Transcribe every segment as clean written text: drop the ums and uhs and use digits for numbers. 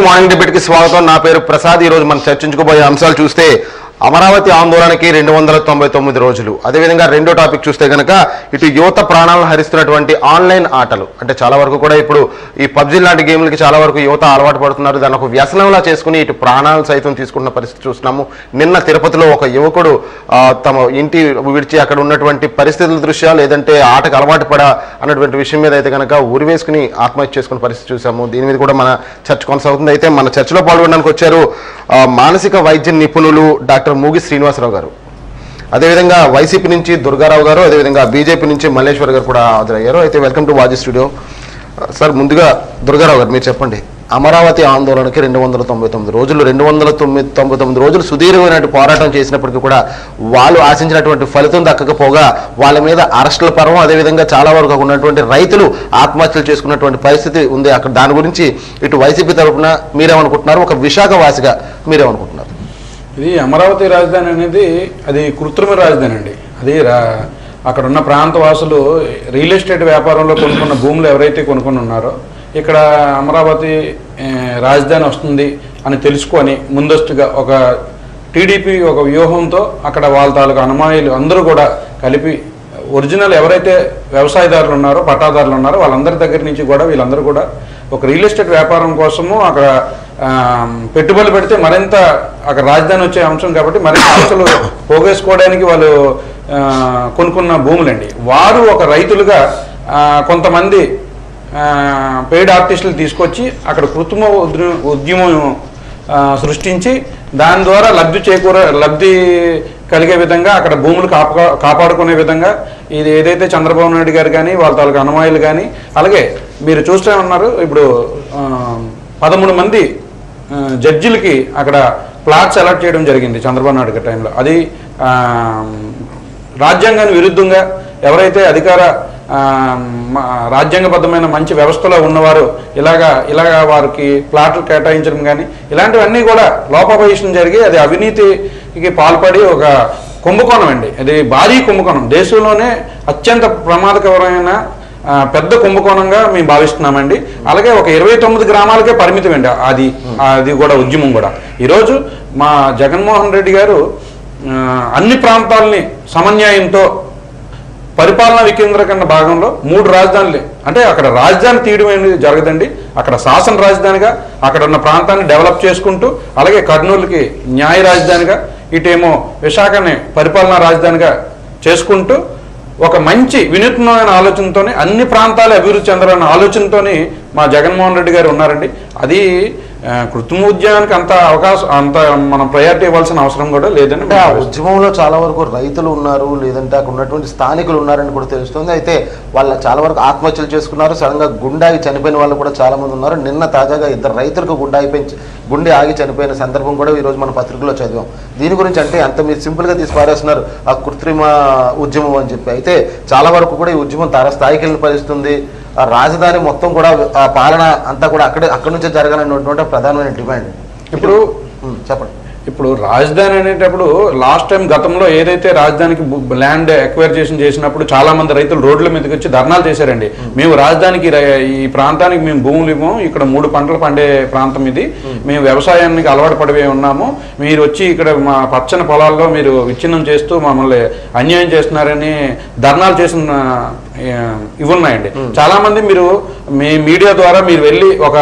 Morning debate కి స్వాగతం. నా పేరు ప్రసాద్. ఈ రోజు మనం చర్చించుకోబోయే అంశాలు చూస్తే అమరావతి ఆందోళనకి 299 రోజులు. అదేవిధంగా రెండో టాపిక్ చూస్తే కనుక ఇటు యువత ప్రాణాలను హరిస్తున్నటువంటి ఆన్లైన్ ఆటలు. అంటే చాలా వరకు కూడా ఇప్పుడు ఈ పబ్జీ లాంటి గేమ్లకి చాలా వరకు యువత అలవాటు పడుతున్నారు. దాన్ని ఒక వ్యసనంలా చేసుకుని ఇటు ప్రాణాలు సైతం తీసుకున్న పరిస్థితి చూస్తున్నాము. నిన్న తిరుపతిలో ఒక యువకుడు తమ ఇంటి విడిచి అక్కడ ఉన్నటువంటి పరిస్థితుల దృష్ట్యా లేదంటే ఆటకు అలవాటు పడ అన్నటువంటి విషయం మీద అయితే కనుక ఉరివేసుకుని ఆత్మహత్య చేసుకున్న పరిస్థితి చూసాము. దీని మీద కూడా మన చర్చ కొనసాగుతుంది. అయితే మన చర్చలో పాల్గొనడానికి వచ్చారు మానసిక వైద్య నిపుణులు డాక్టర్ మూగి శ్రీనివాసరావు గారు, అదేవిధంగా వైసీపీ నుంచి దుర్గారావు గారు, అదేవిధంగా బీజేపీ నుంచి మల్లేశ్వర్ గారు కూడా హాజరయ్యారు. అయితే వెల్కమ్ టు వాజీ స్టూడియో. సార్, ముందుగా దుర్గారావు గారు మీరు చెప్పండి, అమరావతి ఆందోళనకి 299 రోజులు 299 రోజులు సుదీర్ఘమైన పోరాటం చేసినప్పటికీ కూడా వాళ్ళు ఆశించినటువంటి ఫలితం దక్కకపోగా వాళ్ళ మీద అరెస్టుల పర్వం, అదేవిధంగా చాలా వరకు ఉన్నటువంటి రైతులు ఆత్మహత్యలు చేసుకున్నటువంటి పరిస్థితి ఉంది అక్కడ. దాని గురించి ఇటు వైసీపీ తరఫున మీరేమనుకుంటున్నారు, ఒక విశాఖ వాసిగా మీరేమనుకుంటున్నారు? ఇది అమరావతి రాజధాని అనేది అది కృత్రిమ రాజధాని అండి. అది అక్కడ ఉన్న ప్రాంత వాసులు రియల్ ఎస్టేట్ వ్యాపారంలో కొనుక్కున్న భూములు ఎవరైతే కొనుక్కొని ఉన్నారో ఇక్కడ అమరావతి రాజధాని వస్తుంది అని తెలుసుకొని ముందస్తుగా ఒక టీడీపీ ఒక వ్యూహంతో అక్కడ వాళ్ళ తాలూకు అనుమానులు అందరూ కూడా కలిపి ఒరిజినల్ ఎవరైతే వ్యవసాయదారులు ఉన్నారో పట్టాదారులు ఉన్నారో వాళ్ళందరి దగ్గర నుంచి కూడా వీళ్ళందరూ కూడా ఒక రియల్ ఎస్టేట్ వ్యాపారం కోసము అక్కడ పెట్టుబడులు పెడితే మరింత అక్కడ రాజధాని వచ్చే అంశం కాబట్టి మరింత ఆస్తులు పోగేసుకోవడానికి వాళ్ళు కొనుక్కున్న భూములండి. వారు ఒక రైతులుగా కొంతమంది పెయిడ్ ఆర్టిస్టులు తీసుకొచ్చి అక్కడ కృత్రిమ ఉద్యమం సృష్టించి దాని ద్వారా లబ్ధి కలిగే విధంగా అక్కడ భూములు కాపాడుకునే విధంగా ఇది ఏదైతే చంద్రబాబు నాయుడు గారు కానీ వాళ్ళ తాలూకు అనుమాయులు కానీ అలాగే మీరు చూస్తూ ఉన్నారు. ఇప్పుడు 13 మంది జడ్జిలకి అక్కడ ప్లాట్స్ అలాట్ చేయడం జరిగింది చంద్రబాబు నాయుడు గారి టైంలో. అది రాజ్యాంగానికి విరుద్ధంగా ఎవరైతే అధికార రాజ్యాంగబద్ధమైన మంచి వ్యవస్థలో ఉన్నవారు ఇలాగా వారికి ప్లాట్లు కేటాయించడం కానీ ఇలాంటివన్నీ కూడా లోపభూయిష్టం జరిగి అది అవినీతికి పాల్పడి ఒక కుంభకోణం అండి. అది భారీ కుంభకోణం, దేశంలోనే అత్యంత ప్రమాదకరమైన పెద్ద కుంభకోణంగా మేము భావిస్తున్నామండి. అలాగే ఒక 29 గ్రామాలకే పరిమితం అండి అది కూడా ఉద్యమం కూడా. ఈరోజు మా జగన్మోహన్ రెడ్డి గారు అన్ని ప్రాంతాలని సమన్యాయంతో పరిపాలనా వికేంద్రీకరణ భాగంలో 3 రాజధానులు అంటే అక్కడ రాజధాని తీయడం అనేది జరగదండి. అక్కడ శాసన రాజధానిగా అక్కడ ఉన్న ప్రాంతాన్ని డెవలప్ చేసుకుంటూ అలాగే కర్నూలుకి న్యాయ రాజధానిగా ఇటేమో విశాఖని పరిపాలనా రాజధానిగా చేసుకుంటూ ఒక మంచి వినూత్నమైన ఆలోచనతోనే అన్ని ప్రాంతాలు అభివృద్ధి చెందాలన్న ఆలోచనతోని మా జగన్మోహన్ రెడ్డి గారు ఉన్నారండి. అది కృత్రిమ ఉద్యమానికి అంత మనం ప్రయారిటీ ఇవ్వాల్సిన అవసరం కూడా లేదండి. ఆ ఉద్యమంలో చాలా వరకు రైతులు ఉన్నారు, లేదంటే అక్కడ ఉన్నటువంటి స్థానికులు ఉన్నారని కూడా తెలుస్తుంది. అయితే వాళ్ళ చాలా వరకు ఆత్మహత్యలు చేసుకున్నారు. సడన్ గా గుండాగి చనిపోయిన వాళ్ళు కూడా చాలా మంది ఉన్నారు. నిన్న తాజాగా 2 రైతులకు గుండె ఆగి చనిపోయిన సందర్భం కూడా ఈ రోజు మన పత్రికలో చదివాం. దీని గురించి అంటే అంత మీరు సింపుల్ గా తీసి పారేస్తున్నారు ఆ కృత్రిమ ఉద్యమం అని చెప్పి. అయితే చాలా వరకు కూడా ఈ ఉద్యమం తారస్థాయికి వెళ్ళిన పరిస్థితుంది. ఆ రాజధాని మొత్తం కూడా ఆ పాలన అంతా కూడా అక్కడి నుంచే జరగాలన్నటువంటి ప్రధానమైన డిమాండ్. ఇప్పుడు చెప్పండి. ఇప్పుడు రాజధాని అనేటప్పుడు లాస్ట్ టైం గతంలో ఏదైతే రాజధానికి ల్యాండ్ ఎక్వైర్ చేసినప్పుడు చాలా మంది రైతులు రోడ్ల మీదకి వచ్చి ధర్నాలు చేశారండి. మేము రాజధానికి ఈ ప్రాంతానికి మేము భూములు ఇవ్వము, ఇక్కడ 3 పంటలు పండే ప్రాంతం ఇది, మేము వ్యవసాయానికి అలవాటు పడిపోయి ఉన్నాము, మీరు వచ్చి ఇక్కడ మా పచ్చని పొలాల్లో మీరు విచ్ఛిన్నం చేస్తూ మమ్మల్ని అన్యాయం చేస్తున్నారని ధర్నాలు చేసిన ఇవి ఉన్నాయండి. చాలా మంది మీ మీడియా ద్వారా మీరు వెళ్ళి ఒక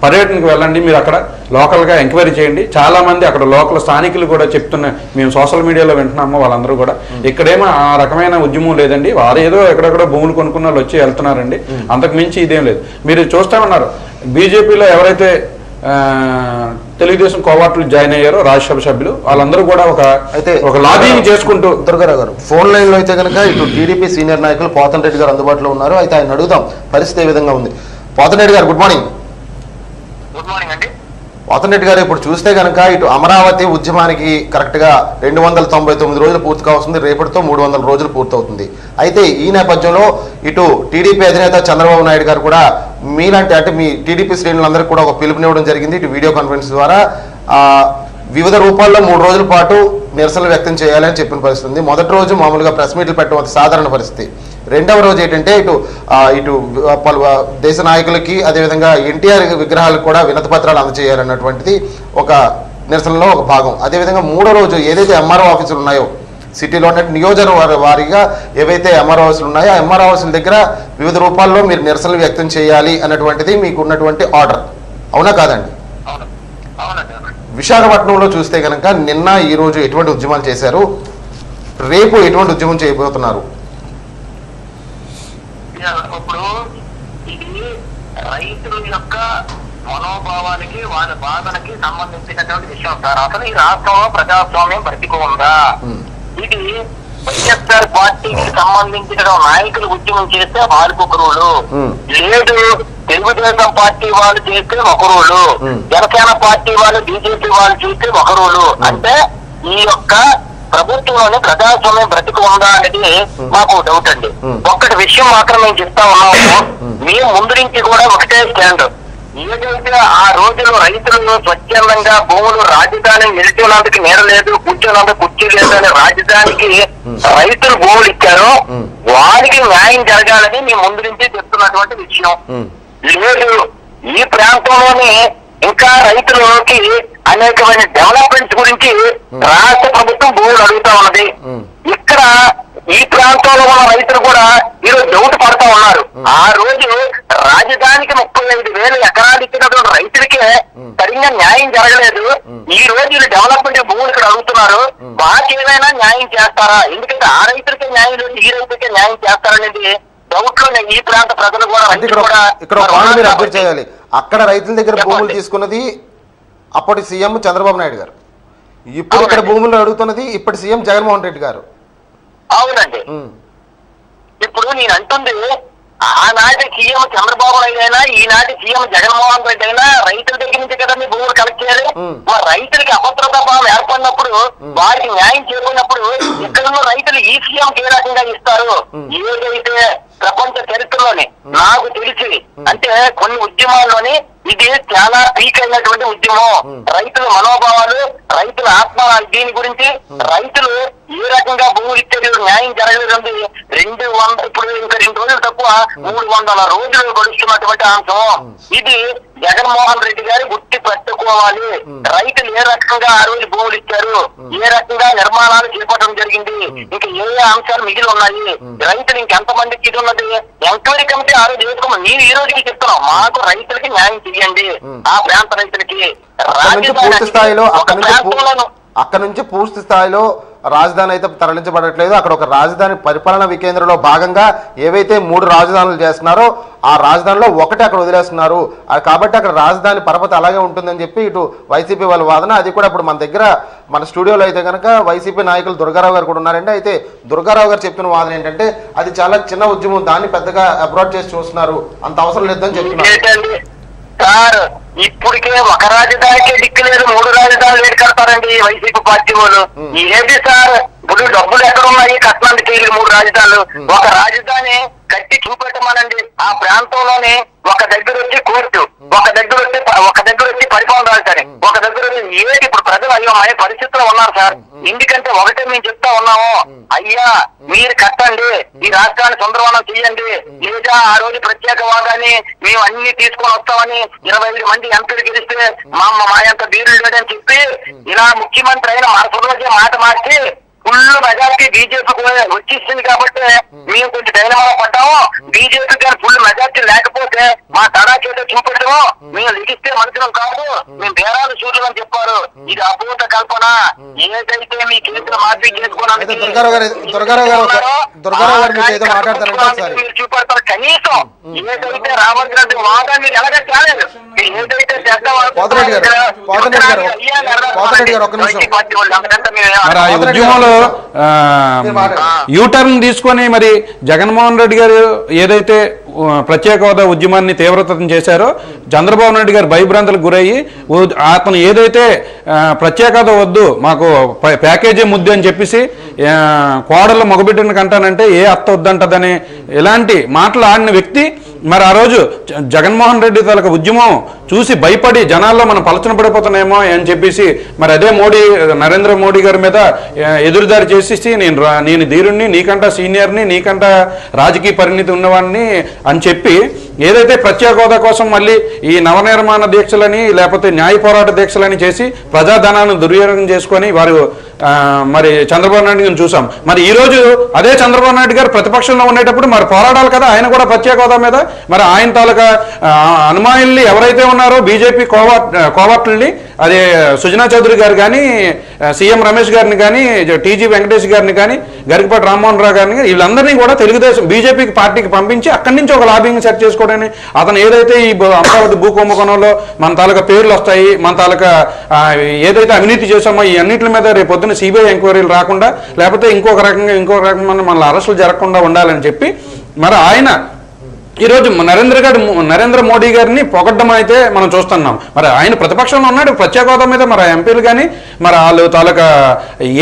పర్యటనకు వెళ్ళండి, మీరు అక్కడ లోకల్గా ఎంక్వైరీ చేయండి. చాలా మంది అక్కడ లోకల్ స్థానికులు కూడా చెప్తున్నా, మేము సోషల్ మీడియాలో వింటున్నాము, వాళ్ళందరూ కూడా ఇక్కడేమో ఆ రకమైన ఉద్యమం లేదండి, వారు ఏదో ఎక్కడెక్కడ భూములు కొనుక్కున్న వాళ్ళు వచ్చి వెళ్తున్నారండి, అంతకు మించి ఇదేం లేదు. మీరు చూస్తామన్నారు బీజేపీలో ఎవరైతే తెలుగుదేశం కోవాట్లు జాయిన్ అయ్యారో రాజ్యసభ సభ్యులు వాళ్ళందరూ కూడా ఒక లాబింగ్ చేసుకుంటూ. దుర్గారావు గారు, ఫోన్ లైన్ లో అయితే కనుక ఇటు టీడీపీ సీనియర్ నాయకులు పోతన్ రెడ్డి గారు అందుబాటులో ఉన్నారు. అయితే ఆయన అడుగుదాం పరిస్థితి ఏ విధంగా ఉంది. పోతన్ రెడ్డి గారు, గుడ్ మార్నింగ్. గుడ్ మార్నింగ్ అండి. పోతన్ రెడ్డి గారు, ఇప్పుడు చూస్తే కనుక ఇటు అమరావతి ఉద్యమానికి కరెక్ట్ గా 299 రోజులు పూర్తి కావస్తుంది. రేపటితో 300 రోజులు పూర్తవుతుంది. అయితే ఈ నేపథ్యంలో ఇటు టీడీపీ అధినేత చంద్రబాబు నాయుడు గారు కూడా మీలాంటి అంటే మీ టీడీపీ శ్రేణులందరికీ కూడా ఒక పిలుపునివ్వడం జరిగింది. ఇటు వీడియో కాన్ఫరెన్స్ ద్వారా వివిధ రూపాల్లో 3 రోజుల పాటు నిరసనలు వ్యక్తం చేయాలని చెప్పిన పరిస్థితి ఉంది. మొదటి రోజు మామూలుగా ప్రెస్ మీట్లు పెట్టడం సాధారణ పరిస్థితి. రెండవ రోజు ఏంటంటే ఇటు పలు దేశ నాయకులకి అదేవిధంగా ఎన్టీఆర్ విగ్రహాలకు కూడా వినతి పత్రాలు అందజేయాలన్నటువంటిది ఒక నిరసనలో ఒక భాగం. అదేవిధంగా మూడో రోజు ఏదైతే ఎంఆర్ఓ ఆఫీసులు ఉన్నాయో సిటీలో నియోజకవర్గ వారీగా ఏవైతే ఎంఆర్ఓ ఆఫీసులు ఉన్నాయో ఆ ఎంఆర్ఓ ఆఫీసుల దగ్గర వివిధ రూపాల్లో మీరు నిరసనలు వ్యక్తం చేయాలి అన్నటువంటిది మీకు ఉన్నటువంటి ఆర్డర్, అవునా కాదండి? విశాఖపట్నంలో చూస్తే కనుక నిన్న ఈ రోజు ఎటువంటి ఉద్యమాలు చేశారు, రేపు ఎటువంటి ఉద్యమం చేయబోతున్నారు? ఇప్పుడు ఇది రైతుల యొక్క మనోభావానికి వాళ్ళ బాధలకి సంబంధించినటువంటి విషయం సార్. అసలు ఈ రాష్ట్రంలో ప్రజాస్వామ్యం బ్రతికుందా? ఇది వైఎస్ఆర్ పార్టీకి సంబంధించిన నాయకులు ఉద్యమం చేస్తే వాళ్ళకి ఒక రూలు లేదు, తెలుగుదేశం పార్టీ వాళ్ళు చేస్తే ఒక రూలు, జనసేన పార్టీ వాళ్ళు బీజేపీ వాళ్ళు చేస్తే ఒక రూలు. అంటే ఈ యొక్క ప్రభుత్వంలోని ప్రజాస్వామ్యం బ్రతికి ఉందా అనేది మాకు డౌట్ అండి. ఒక్కటి విషయం మాత్రం మేము చెప్తా ఉన్నాము, మేము ముందు నుంచి కూడా ఒకటే స్టాండ్. ఏదైతే ఆ రోజులో రైతులు స్వచ్ఛందంగా భూములు రాజధాని నిలిచినందుకు నేర లేదు, కూర్చున్నందుకు కుర్చీ లేదు అని రాజధానికి రైతులు భూములు ఇచ్చారో వారికి న్యాయం జరగాలని మేము ముందు నుంచి చెప్తున్నటువంటి విషయం. లేదు, ఈ ప్రాంతంలోని ఇంకా రైతులకి అనేకమైన డెవలప్మెంట్స్ గురించి రాష్ట్ర ప్రభుత్వం భూములు అడుగుతా ఉన్నది. ఇక్కడ ఈ ప్రాంతంలో ఉన్న రైతులు కూడా ఈరోజు డౌట్ పడతా ఉన్నారు. ఆ రోజు రాజధానికి 35,000 ఎకరాలు ఇచ్చినటువంటి రైతులకే సరిగ్గా న్యాయం జరగలేదు. ఈ రోజు వీళ్ళు డెవలప్మెంట్ భూములు ఇక్కడ అడుగుతున్నారు, వారికి ఏమైనా న్యాయం చేస్తారా? ఎందుకంటే ఆ రైతులకే న్యాయం లేదు, ఈ రైతులకే న్యాయం చేస్తారనేది డౌట్ లో ఈ ప్రాంత ప్రజలు కూడా అబ్జర్వ్ చేయాలి. అక్కడ రైతుల దగ్గర భూములు తీసుకున్నది అప్పటి సీఎం చంద్రబాబు నాయుడు గారు, ఇప్పుడు ఇక్కడ భూములు అడుగుతున్నది ఇప్పటి సీఎం జగన్మోహన్ రెడ్డి గారు. అవునండి, ఇప్పుడు నేను అంటుంది ఆనాటి సీఎం చంద్రబాబు నాయుడు అయినా ఈనాటి సీఎం జగన్మోహన్ రెడ్డి అయినా రైతుల దగ్గర నుంచి కదా మీ భూములు కలెక్ట్ చేయాలి. మరి రైతులకి అభద్రతా భావం ఏర్పడినప్పుడు వారికి న్యాయం చేరుకున్నప్పుడు ఇక్కడున్న రైతులు ఈ సీఎంకి ఏ రకంగా ఇస్తారు? ఏదైతే ప్రపంచ చరిత్రలోని నాకు తెలిసి అంటే కొన్ని ఉద్యమాల్లోని ఇది చాలా పీక్ అయినటువంటి ఉద్యమం. రైతుల మనోభావాలు, రైతుల ఆత్మ, దీని గురించి రైతులు ఏ రకంగా భూములు ఇచ్చేది న్యాయం జరగలేదండి. 200 ఇప్పుడు ఇంకా 2 రోజులు తక్కువ 300 రోజులు గడుస్తున్నటువంటి అంశం. ఇది జగన్మోహన్ రెడ్డి గారు గుర్తి పెట్టుకోవాలి. రైతులు ఏ రకంగా ఆ రోజు భూములు ఇచ్చారు, ఏ రకంగా నిర్మాణాలు చేపట్టడం జరిగింది, ఇంకా ఏ అంశాలు మిగిలి ఉన్నాయి, రైతులు ఇంకెంతమందికి ఇది ఉన్నది, ఎంక్వైరీ కమిటీ ఆ రోజు వేసుకోమని నేను ఈ రోజుకి చెప్తున్నాం. మాకు రైతులకి న్యాయం చేయండి, ఆ ప్రాంత రైతులకి. అక్కడ నుంచి పూర్తి స్థాయిలో రాజధాని అయితే తరలించబడట్లేదు. అక్కడ ఒక రాజధాని పరిపాలన వికేంద్రంలో భాగంగా ఏవైతే 3 రాజధానులు చేస్తున్నారో ఆ రాజధానిలో ఒకటి అక్కడ వదిలేస్తున్నారు. కాబట్టి అక్కడ రాజధాని పరపతి అలాగే ఉంటుందని చెప్పి ఇటు వైసీపీ వాళ్ళ వాదన. అది కూడా ఇప్పుడు మన దగ్గర మన స్టూడియోలో అయితే కనుక వైసీపీ నాయకులు దుర్గారావు గారు కూడా ఉన్నారండి. అయితే దుర్గారావు గారు చెప్తున్న వాదన ఏంటంటే అది చాలా చిన్న ఉద్యమం, దాన్ని పెద్దగా అబ్రాడ్ చేసి చూస్తున్నారు, అంత అవసరం లేదని చెప్తున్నారు. సార్ ఇప్పటికే ఒక రాజధానికే దిక్కు లేదు, 3 రాజధానులు ఏడు కడతారండి వైసీపీ పార్టీ వాళ్ళు. ఏది సార్ ఇప్పుడు డబ్బులు ఎక్కడ ఉన్నాయి కట్టడానికి 3 రాజధానులు? ఒక రాజధాని కట్టి చూపెట్టమనండి. ఆ ప్రాంతంలోనే ఒక దగ్గర వచ్చి కోర్టు, ఒక దగ్గర వచ్చి పరిపాలన రాజధాని, ఒక దగ్గర వచ్చి ఏంటి ఇప్పుడు ప్రజలు అయ్యో అయ్యే పరిస్థితిలో ఉన్నారు సార్. ఎందుకంటే ఒకటే మేము చెప్తా ఉన్నాము, అయ్యా మీరు కట్టండి, ఈ రాష్ట్రాన్ని సుందరవనం చెయ్యండి, లేదా ఆ రోజు ప్రత్యేక హోదాని మేము అన్ని తీసుకొని వస్తామని 25 మంది ఎంపీలు గెలిస్తే మా ఎంత వీరులు లేదని చెప్పి ఇలా ముఖ్యమంత్రి అయిన మరుసటి రోజే మాట మార్చి ఫుల్ మెజార్టీ బీజేపీ వచ్చేసింది కాబట్టి మేము కొంచెం ధైర్యంగా పడ్డాము. బీజేపీ కానీ ఫుల్ మెజార్టీ లేకపోతే మా తడాకేదో చూపెడతాము, మేము లిగిస్తే మంత్రం కాదు, మేము బేరాలు చూడలు అని చెప్పారు. ఇది అభూత కల్పన. ఏదైతే మీ కేసులు మార్పీ చేసుకోవడానికి మీరు చూపెడతారు. కనీసం ఏదైతే రావాల్సిన వాదాన్ని మీరు ఎలాగ తేలేదు, ఏదైతే ఉద్యమంలో యూటర్న్ తీసుకొని మరి జగన్మోహన్ రెడ్డి గారు ఏదైతే ప్రత్యేక హోదా ఉద్యమాన్ని తీవ్రతరం చేశారో చంద్రబాబు నాయుడు గారు భయభ్రాంతులకు గురయ్యి అతను ఏదైతే ప్రత్యేక హోదా వద్దు మాకు ప్యాకేజీ ముద్దు అని చెప్పేసి కోడలు మగబిడ్డని కంటానంటే ఏ అత్త వద్దంటదని ఇలాంటి మాటలు ఆడిన వ్యక్తి మరి ఆ రోజు జగన్మోహన్ రెడ్డి తాలూకా ఉద్యమం చూసి భయపడి జనాల్లో మనం పలచన పడిపోతున్నామో అని చెప్పేసి మరి అదే నరేంద్ర మోడీ గారి మీద ఎదురుదారి చేసేసి నేను ధీరుణ్ణి, నీకంట సీనియర్ని, నీకంట రాజకీయ పరిణితి ఉన్నవాడిని అని చెప్పి ఏదైతే ప్రత్యేక హోదా కోసం మళ్ళీ ఈ నవనిర్మాణ దీక్షలని లేకపోతే న్యాయ పోరాట దీక్షలని చేసి ప్రజాధనాన్ని దుర్వినియోగం చేసుకొని వారు మరి చంద్రబాబు నాయుడు గారిని చూసాం. మరి ఈ రోజు అదే చంద్రబాబు నాయుడు గారు ప్రతిపక్షంలో ఉండేటప్పుడు మరి పోరాడాలి కదా ఆయన కూడా ప్రత్యేక హోదా మీద. మరి ఆయన తాలూకా అనుమానుల్ని ఎవరైతే ఉన్నారో బీజేపీ కోవర్టుల్ని, అదే సుజనా చౌదరి గారు కానీ, సీఎం రమేష్ గారిని కానీ, టీజీ వెంకటేష్ గారిని కానీ, గరికపాటి రామ్మోహన్ రావు గారిని కానీ వీళ్ళందరినీ కూడా తెలుగుదేశం బీజేపీకి పార్టీకి పంపించి అక్కడి నుంచి ఒక లాబింగ్ సెట్ చేసుకోవడానికి అతను ఏదైతే ఈ అమరావతి భూ కుంభకోణంలో మన తాలూకా పేర్లు వస్తాయి, మన తాలూకా ఏదైతే అవినీతి చేసామో ఈ అన్నింటి మీద రేపు పొద్దున్న సిబిఐ ఎంక్వైరీలు రాకుండా లేకపోతే ఇంకొక రకంగా మన అరెస్టులు జరగకుండా ఉండాలని చెప్పి మరి ఆయన ఈరోజు నరేంద్ర మోడీ గారిని పొగడ్డం అయితే మనం చూస్తున్నాం. మరి ఆయన ప్రతిపక్షంలో ఉన్నాడు, ప్రత్యేక హోదా మీద మరి ఎంపీలు కానీ మరి వాళ్ళు తాలూకా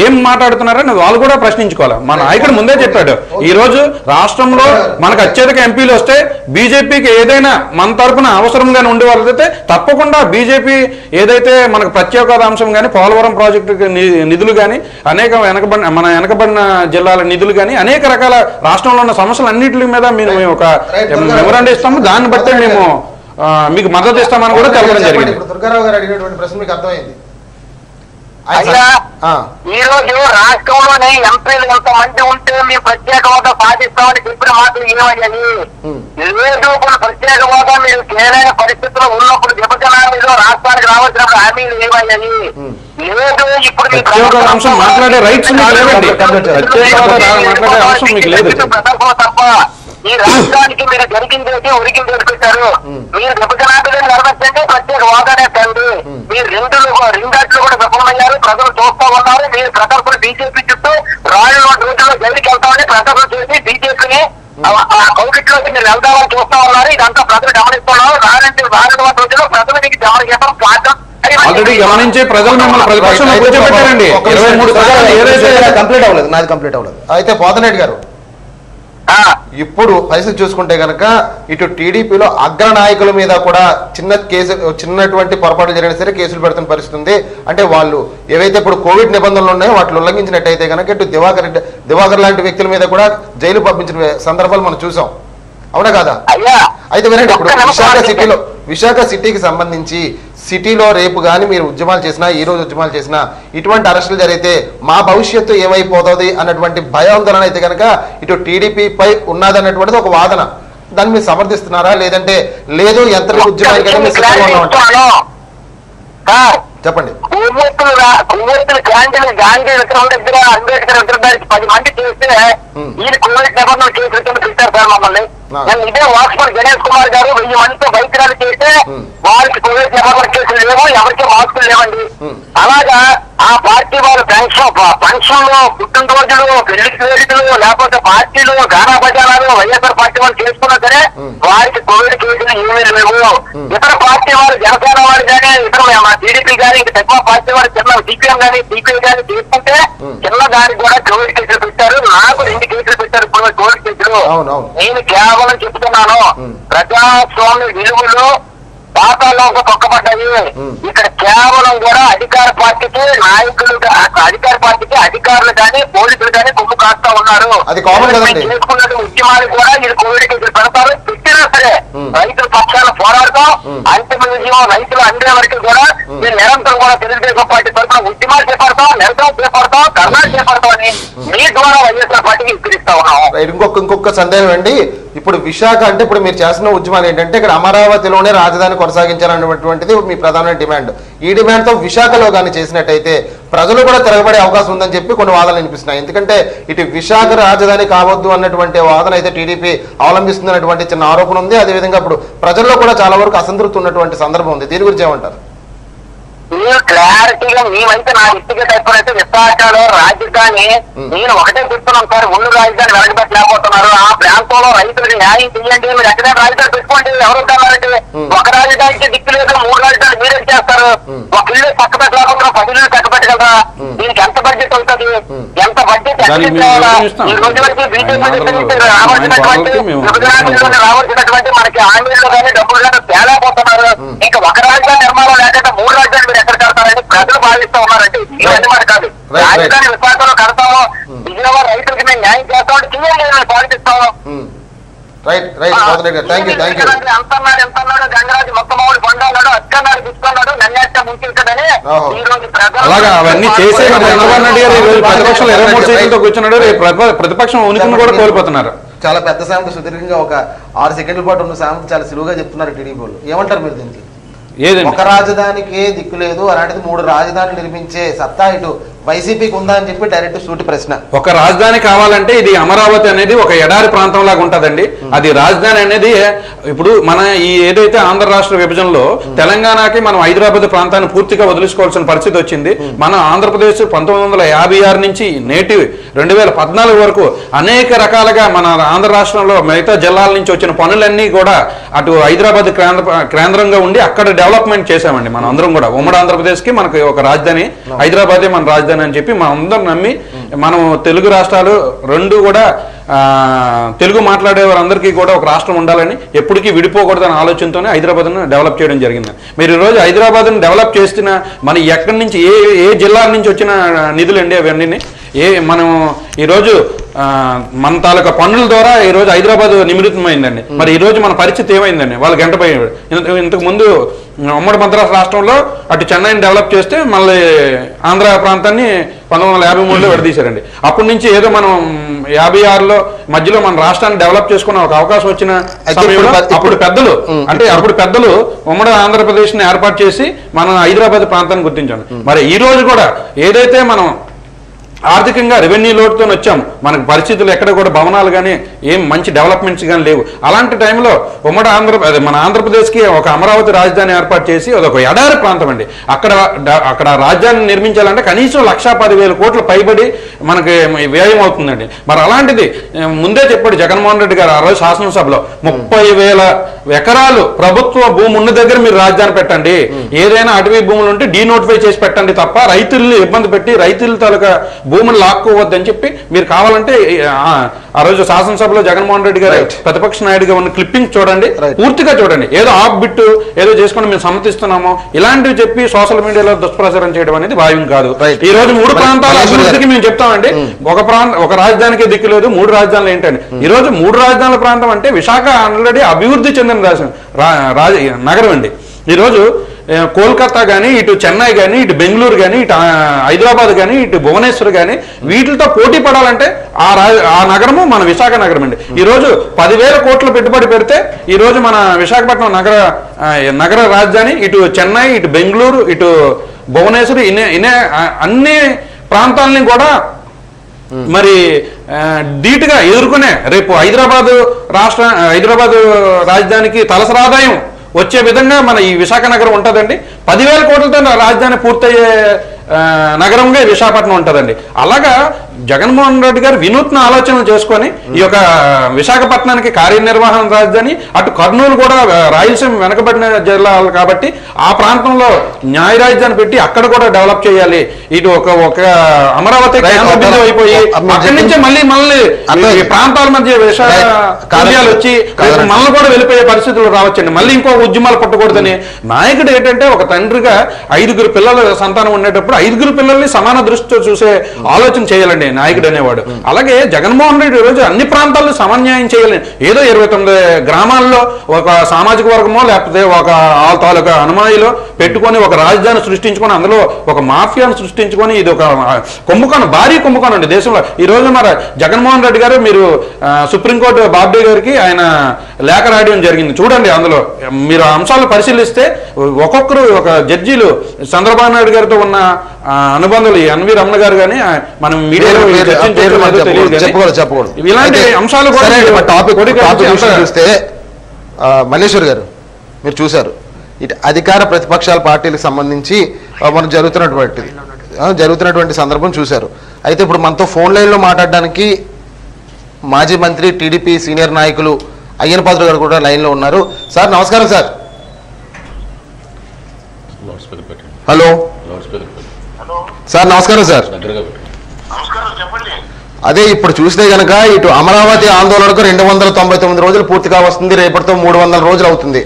ఏం మాట్లాడుతున్నారని వాళ్ళు కూడా ప్రశ్నించుకోవాలి. మన నాయకుడు ముందే చెప్పాడు, ఈ రోజు రాష్ట్రంలో మనకు అత్యధిక ఎంపీలు వస్తే బీజేపీకి ఏదైనా మన తరఫున అవసరంగానే ఉండే వాళ్ళైతే తప్పకుండా బీజేపీ ఏదైతే మనకు ప్రత్యేక హోదా అంశం కానీ, పోలవరం ప్రాజెక్టు నిధులు కానీ, అనేక వెనకబడిన జిల్లాల నిధులు కానీ, అనేక రకాల రాష్ట్రంలో ఉన్న సమస్యలు అన్నింటి మీద మేము ఒక మెమరాండం ఇస్తాము, దాన్ని బట్టి మేము మీకు మద్దతు ఇస్తామని కూడా తెలపడం జరిగింది. దుర్గారావు గారు అడిగినటువంటి ప్రశ్న మీకు అర్థమైంది. ఈ రోజు రాష్ట్రంలోనే ఎంపీలు ఎంతమంది ఉంటే మేము ప్రత్యేక హోదా సాధిస్తామని చెప్పిన మాటలు ఏమయ్యాయి? లేదు ఇప్పుడు ప్రత్యేక హోదా మీరు కేరైన పరిస్థితుల్లో ఉన్నప్పుడు విభజన మీద రాష్ట్రానికి రావాల్సినప్పుడు హామీలు ఏమయ్యాయి? లేదు ఇప్పుడు మాట్లాడే రైట్స్ తప్ప ఈ రాష్ట్రానికి మీరు జరిగిందేసి ఉరికింది పెట్టారు. మీరు విభజనాభివృద్ధి నెరవేర్చండి, ప్రత్యేక హోదానే తండ్రి. మీరు రెండాట్లు కూడా విఫలమయ్యారు, ప్రజలు చూస్తూ ఉన్నారు. మీరు ప్రదర్శన బీజేపీ చుట్టూ రాళ్ళ రోజుల్లో జైలుకి వెళ్తామని ప్రదర్శన చేసి బీజేపీని కౌగిట్లోకి మీరు వెళ్దామని చూస్తా ఉన్నారు. ఇదంతా ప్రజలు గమనిస్తున్నారు. రానున్న రోజుల్లో ప్రజలు మీకు గమనించడం సాధ్యం. ఆల్రెడీ గమనించే ప్రజలు మిమ్మల్ని ప్రతిపక్షంలో కూర్చోబెట్టారండి. 23 కంప్లీట్ అవ్వలేదు, నాది కంప్లీట్ అవ్వలేదు. అయితే పోతనేటి గారు, ఇప్పుడు పరిస్థితి చూసుకుంటే కనుక ఇటు టీడీపీలో అగ్ర నాయకుల మీద కూడా చిన్నటువంటి పొరపాటు జరిగినా సరే కేసులు పెడుతున్న పరిస్థితి ఉంది. అంటే వాళ్ళు ఏవైతే ఇప్పుడు కోవిడ్ నిబంధనలు ఉన్నాయో వాటిని ఉల్లంఘించినట్టయితే కనుక ఇటు దివాకర్ లాంటి వ్యక్తుల మీద కూడా జైలు పంపించిన సందర్భాలు మనం చూసాం, అవునా కాదా? అయితే వినండి, ఇప్పుడు విశాఖ సిటీకి సంబంధించి సిటీలో రేపు కానీ మీరు ఉద్యమాలు చేసినా, ఈ రోజు ఉద్యమాలు చేసినా ఇటువంటి అరెస్టులు జరిగితే మా భవిష్యత్తు ఏమైపోతుంది అన్నటువంటి భయాందోళన అయితే కనుక ఇటు టీడీపీ పై ఉన్నదన్నటువంటిది ఒక వాదన. దాన్ని మీరు సమర్థిస్తున్నారా, లేదంటే లేదు ఎంత ఉద్యమానికి చెప్పండి. కొవ్వొత్తులు గాంధీ విగ్రహం దగ్గర, అంబేద్కర్ విగ్రహం దగ్గర 10 మంది చేస్తే ఈ కోవిడ్ నిబంధనలు కేసులు కింద పెట్టారు సార్ మమ్మల్ని. ఇదే వాక్స్మన్ గణేష్ కుమార్ గారు 1000 మందితో బైక్ ర్యాలీ చేస్తే వారికి కోవిడ్ నిబంధనల కేసులు లేవు, ఎవరికి మాస్కులు లేవండి. అలాగా ఆ పార్టీ వాళ్ళు ఫంక్షన్లు, పుట్టినరోజులు, పెళ్లి వేడుకలు, లేకపోతే పార్టీలు, గానా బజానాలు వైఎస్ఆర్ పార్టీ వాళ్ళు చేసుకున్నా సరే వారికి కోవిడ్ కేసులు ఏమీ లేవు. ఇతర పార్టీ వాళ్ళు, జనసేన వారు కానీ, ఇతర టీడీపీ కానీ, ఇంకా తక్కువ పార్టీ వారు చిన్న సిపిఎం కానీ, సిపిఐ కానీ తీసుకుంటే చిన్న దానికి కూడా కోవిడ్ కేసులు పెట్టారు. నాకు 2 కేసులు పెట్టారు ఇప్పుడు కోవిడ్ కేసులు. నేను కేవలం చెప్తున్నాను, ప్రజాస్వామ్య విలువలు పాతాల్లో తొక్కబడ్డాయి. ఇక్కడ కేవలం కూడా అధికార పార్టీకి అధికారులు కానీ, పోలీసులు కానీ కొమ్ము కాస్తా ఉన్నారు. చేసుకున్నట్టు ఉద్యమాలు కూడా ఇది కోవిడ్ కేసులు పెడతారు. పెట్టినా సరే రైతుల పక్షాన పోరాడతాం, అంతిమ విజయం రైతులు అందే వరకు కూడా మేము నిరంతరం కూడా తెలుగుదేశం పార్టీ తరఫున ఉద్యమాలు చేపడతాం, నిరసన చేపడతాం, ధర్నాలు చేపడతాం అని మీ ద్వారా వైఎస్ఆర్ పార్టీకి హెచ్చరిస్తా ఉన్నాం. ఇంకొక సందేహం అండి, ఇప్పుడు విశాఖ అంటే ఇప్పుడు మీరు చేస్తున్న ఉద్యమాలు ఏంటంటే ఇక్కడ అమరావతిలోనే రాజధాని కొనసాగించాలన్నటువంటిది మీ ప్రధాన డిమాండ్. ఈ డిమాండ్ తో విశాఖలో కానీ చేసినట్టయితే ప్రజలు కూడా తిరగబడే అవకాశం ఉందని చెప్పి కొన్ని వాదనలు వినిపిస్తున్నాయి. ఎందుకంటే ఇటు విశాఖ రాజధాని కావద్దు అన్నటువంటి వాదన అయితే టీడీపీ అవలంబిస్తున్నటువంటి చిన్న ఆరోపణ ఉంది. అదేవిధంగా ఇప్పుడు ప్రజల్లో కూడా చాలా వరకు అసంతృప్తి ఉన్నటువంటి సందర్భం ఉంది. దీని గురించి ఏమంటారు? మీరు క్లారిటీగా మేమైతే నా వ్యక్తిగత అభిప్రాయం అయితే విశాఖలో రాజధాని నేను ఒకటే చెప్తున్నాను సార్, ముందు రాజధాని వెనకబెట్టలేకపోతున్నారు. ఆ ప్రాంతంలో రైతులకు న్యాయం చేయండి, మీరు ఎక్కడైనా రాజధాని పెట్టుకోండి. ఎవరు ఉన్నారంటే ఒక రాజధానికి దిక్కు లేదు, 3 రాజధానులు మీరైతే చేస్తారు? ఒక ఇల్లు చక్క పెట్టలేకపోతే 10 ఇల్లు చక్క పెట్టగలరా? దీనికి ఎంత బడ్జెట్ అవుతుంది? ఎంత బడ్జెట్ ఈ రోజు వరకు బీజేపీ రావాల్సినటువంటి మనకి హామీలు కానీ డబ్బులు కానీ తేలేకపోతున్నారు. ఇంకా ఒక రాజధాని నిర్మాణం లేకుండా 3 రాజధానులు మీరు ఎక్కడ కడతారని ప్రజలు భావిస్తూ ఉన్నారండి. ఇవన్నీ మాట కాదు. రాజధాని విశాఖలో కడతాము, విజయవాడ రైతులకి మేము న్యాయం చేస్తామని చేయాలి, పాలిస్తాము. అంతన్నాడు ఎంతన్నాడు గంగరాజు మొత్తం కొండన్నాడు అక్కన్నాడు తీసుకున్నాడు నన్నేస్తే ముంచుంటుందని ఈ రోజు అలాగా అవన్నీ చేసే చంద్రబాబు నాయుడు గారు ఈ రోజు ప్రతిపక్షంలో 23 సీట్లతో కూర్చున్నాడు. ప్రతిపక్షం ఉనికిని కూడా కోల్పోతున్నారు. చాలా పెద్ద సామెత, సుదీర్ఘంగా ఒక 6 సెకండ్ల పాటు ఉన్న సామెత చాలా సులువుగా చెప్తున్నారు టీడీపీ వాళ్ళు. ఏమంటారు మీరు దీనికి? ఒక రాజధానికే దిక్కు లేదు, అలాంటిది 3 రాజధానులు నిర్మించే సత్తా ఇటు వైసీపీకి ఉందా అని చెప్పి డైరెక్ట్ సూటి ప్రశ్న. ఒక రాజధాని కావాలంటే ఇది అమరావతి అనేది ఒక ఎడారి ప్రాంతం లాగా ఉంటదండి. అది రాజధాని అనేది ఇప్పుడు మన ఈ ఏదైతే ఆంధ్ర రాష్ట్ర విభజనలో తెలంగాణకి మనం హైదరాబాద్ ప్రాంతాన్ని పూర్తిగా వదిలించుకోవాల్సిన పరిస్థితి వచ్చింది. మన ఆంధ్రప్రదేశ్ 1956 నుంచి నేటి 2014 వరకు అనేక రకాలుగా మన ఆంధ్ర రాష్ట్రంలో మిగతా జిల్లాల నుంచి వచ్చిన పనులన్నీ కూడా అటు హైదరాబాద్ కేంద్రంగా ఉండి అక్కడ డెవలప్మెంట్ చేశామండి. మనం అందరం కూడా ఉమ్మడి ఆంధ్రప్రదేశ్ కి మనకి ఒక రాజధాని హైదరాబాదే మన రాజధాని అని చెప్పి మనం అందరం నమ్మి మనం తెలుగు రాష్ట్రాలు 2 కూడా తెలుగు మాట్లాడే వారందరికీ కూడా ఒక రాష్ట్రం ఉండాలని ఎప్పటికీ విడిపోకూడదనే ఆలోచనతోనే హైదరాబాద్ను డెవలప్ చేయడం జరిగింది. మీరు ఈరోజు హైదరాబాద్ను డెవలప్ చేస్తున్న మన ఎక్కడి నుంచి ఏ జిల్లాల నుంచి వచ్చిన నిధులండి అవన్నీ మనం ఈరోజు మన తాలూకా పన్నుల ద్వారా ఈరోజు హైదరాబాద్ నిమిత్తమైందండి. మరి ఈరోజు మన పరిస్థితి ఏమైందండి? వాళ్ళు గంటపై ఇంతకు ముందు ఉమ్మడి మద్రాసు రాష్ట్రంలో అటు చెన్నైని డెవలప్ చేస్తే మళ్ళీ ఆంధ్ర ప్రాంతాన్ని 1953లో విడదీశారండి. అప్పటి నుంచి ఏదో మనం 56లో మధ్యలో మన రాష్ట్రాన్ని డెవలప్ చేసుకున్న ఒక అవకాశం వచ్చిన సమయంలో అప్పుడు పెద్దలు ఉమ్మడి ఆంధ్రప్రదేశ్ ని ఏర్పాటు చేసి మన హైదరాబాద్ ప్రాంతాన్ని గుర్తించాను. మరి ఈ రోజు కూడా ఏదైతే మనం ఆర్థికంగా రెవెన్యూ లోటుతో వచ్చాము, మనకు పరిస్థితులు ఎక్కడ కూడా భవనాలు కానీ ఏం మంచి డెవలప్మెంట్స్ కానీ లేవు. అలాంటి టైంలో ఉమ్మడి మన ఆంధ్రప్రదేశ్కి ఒక అమరావతి రాజధాని ఏర్పాటు చేసి అదొక ఎడారి ప్రాంతం అండి. అక్కడ రాజధాని నిర్మించాలంటే కనీసం 1,10,000 కోట్ల పైబడి మనకి వ్యయం అవుతుందండి. మరి అలాంటిది ముందే చెప్పాడు జగన్మోహన్ రెడ్డి గారు ఆ రోజు శాసనసభలో 30,000 ఎకరాలు ప్రభుత్వ భూమి ఉన్న దగ్గర మీరు రాజధాని పెట్టండి, ఏదైనా అటవీ భూములు ఉంటే డీనోటిఫై చేసి పెట్టండి తప్ప రైతుల్ని ఇబ్బంది పెట్టి రైతుల తాలూకా భూములు లాక్కోవద్దని చెప్పి మీరు కావాలంటే ఆ రోజు శాసనసభలో జగన్మోహన్ రెడ్డి గారు ప్రతిపక్ష నాయుడుగా ఉన్న క్లిప్పింగ్ చూడండి, పూర్తిగా చూడండి. ఏదో ఆఫ్ బిట్ ఏదో చేసుకుని మేము సమ్మతిస్తున్నాము ఇలాంటివి చెప్పి సోషల్ మీడియాలో దుష్ప్రచారం చేయడం అనేది భావ్యం కాదు. ఈ రోజు 3 ప్రాంతాల అభివృద్ధికి మేము చెప్తామండి. ఒక రాజధానికి దిక్కు లేదు, 3 రాజధానులు ఏంటండి? ఈ రోజు 3 రాజధానుల ప్రాంతం అంటే విశాఖ ఆల్రెడీ అభివృద్ధి చెందిన నగరం అండి. ఈరోజు కోల్కతా కానీ ఇటు చెన్నై కానీ ఇటు బెంగళూరు కానీ ఇటు హైదరాబాద్ కానీ ఇటు భువనేశ్వర్ కానీ వీటితో పోటీ పడాలంటే ఆ నగరము మన విశాఖ నగరం అండి. ఈరోజు 10,000 కోట్ల పెట్టుబడి పెడితే ఈరోజు మన విశాఖపట్నం నగర రాజధాని ఇటు చెన్నై ఇటు బెంగళూరు ఇటు భువనేశ్వర్ అన్ని ప్రాంతాలని కూడా మరి ధీటుగా ఎదుర్కొనే రేపు హైదరాబాద్ రాజధానికి తలసరి ఆదాయం వచ్చే విధంగా మన ఈ విశాఖ నగరం ఉంటుందండి. 10,000 కోట్లతో రాజధాని పూర్తయ్యే నగరంగా విశాఖపట్నం ఉంటుందండి. అలాగా జగన్మోహన్ రెడ్డి గారు వినూత్న ఆలోచనలు చేసుకొని ఈ యొక్క విశాఖపట్నానికి కార్యనిర్వహణ రాజధాని, అటు కర్నూలు కూడా రాయలసీమ వెనకబడిన జిల్లాలు కాబట్టి ఆ ప్రాంతంలో న్యాయ రాజధాని పెట్టి అక్కడ కూడా డెవలప్ చేయాలి. ఇటు ఒక అమరావతి కేంద్ర బిందువు అయిపోయి అక్కడి నుంచి మళ్ళీ ప్రాంతాల మధ్య కార్యాలు వచ్చి మళ్ళీ కూడా వెళ్ళిపోయే పరిస్థితులు రావచ్చండి. మళ్ళీ ఇంకో ఉద్యమాలు పుట్టకూడదని నాయకుడు ఏంటంటే ఒక తండ్రిగా 5 పిల్లల సంతానం ఉండేటప్పుడు 5 పిల్లల్ని సమాన దృష్టితో చూసే ఆలోచన చేయాలండి నాయకుడు అనేవాడు. అలాగే జగన్మోహన్ రెడ్డి రోజు అన్ని ప్రాంతాల్లో సమన్యాయం చేయాలని ఏదో 29 గ్రామాల్లో ఒక సామాజిక వర్గమో లేకపోతే ఒక తాలూకా అనుమాయిలో పెట్టుకొని ఒక రాజధాని సృష్టించుకొని అందులో ఒక మాఫియాను సృష్టించుకొని ఇది ఒక కుంభకోణం, భారీ కుంభకోణం అండి దేశంలో. ఈ రోజు మరి జగన్మోహన్ రెడ్డి గారు మీరు సుప్రీంకోర్టు బాబ్డే గారికి ఆయన లేఖ రాయడం జరిగింది. చూడండి అందులో మీరు అంశాలు పరిశీలిస్తే ఒక్కొక్కరు ఒక జడ్జీలు చంద్రబాబు నాయుడు గారితో ఉన్న అనుబంధాలు ఎన్వి రమణ గారు కానీ మనం మీడియాలో ఇలాంటి అంశాలు చూస్తే మల్లేశ్వర్ గారు మీరు చూశారు ఇటు అధికార ప్రతిపక్షాల పార్టీలకు సంబంధించి మనం జరుగుతున్నటువంటి సందర్భం చూశారు. అయితే ఇప్పుడు మనతో ఫోన్ లైన్లో మాట్లాడడానికి మాజీ మంత్రి టీడీపీ సీనియర్ నాయకులు అయ్యనపాత్రుడు గారు కూడా లైన్లో ఉన్నారు. సార్ నమస్కారం. సార్ హలో హలో సార్, నమస్కారం సార్. నమస్కారం, చెప్పండి. అదే ఇప్పుడు చూస్తే గనక ఇటు అమరావతి ఆందోళనకు 299 రోజులు పూర్తిగా వస్తుంది. రేపటితో 300 రోజులు అవుతుంది.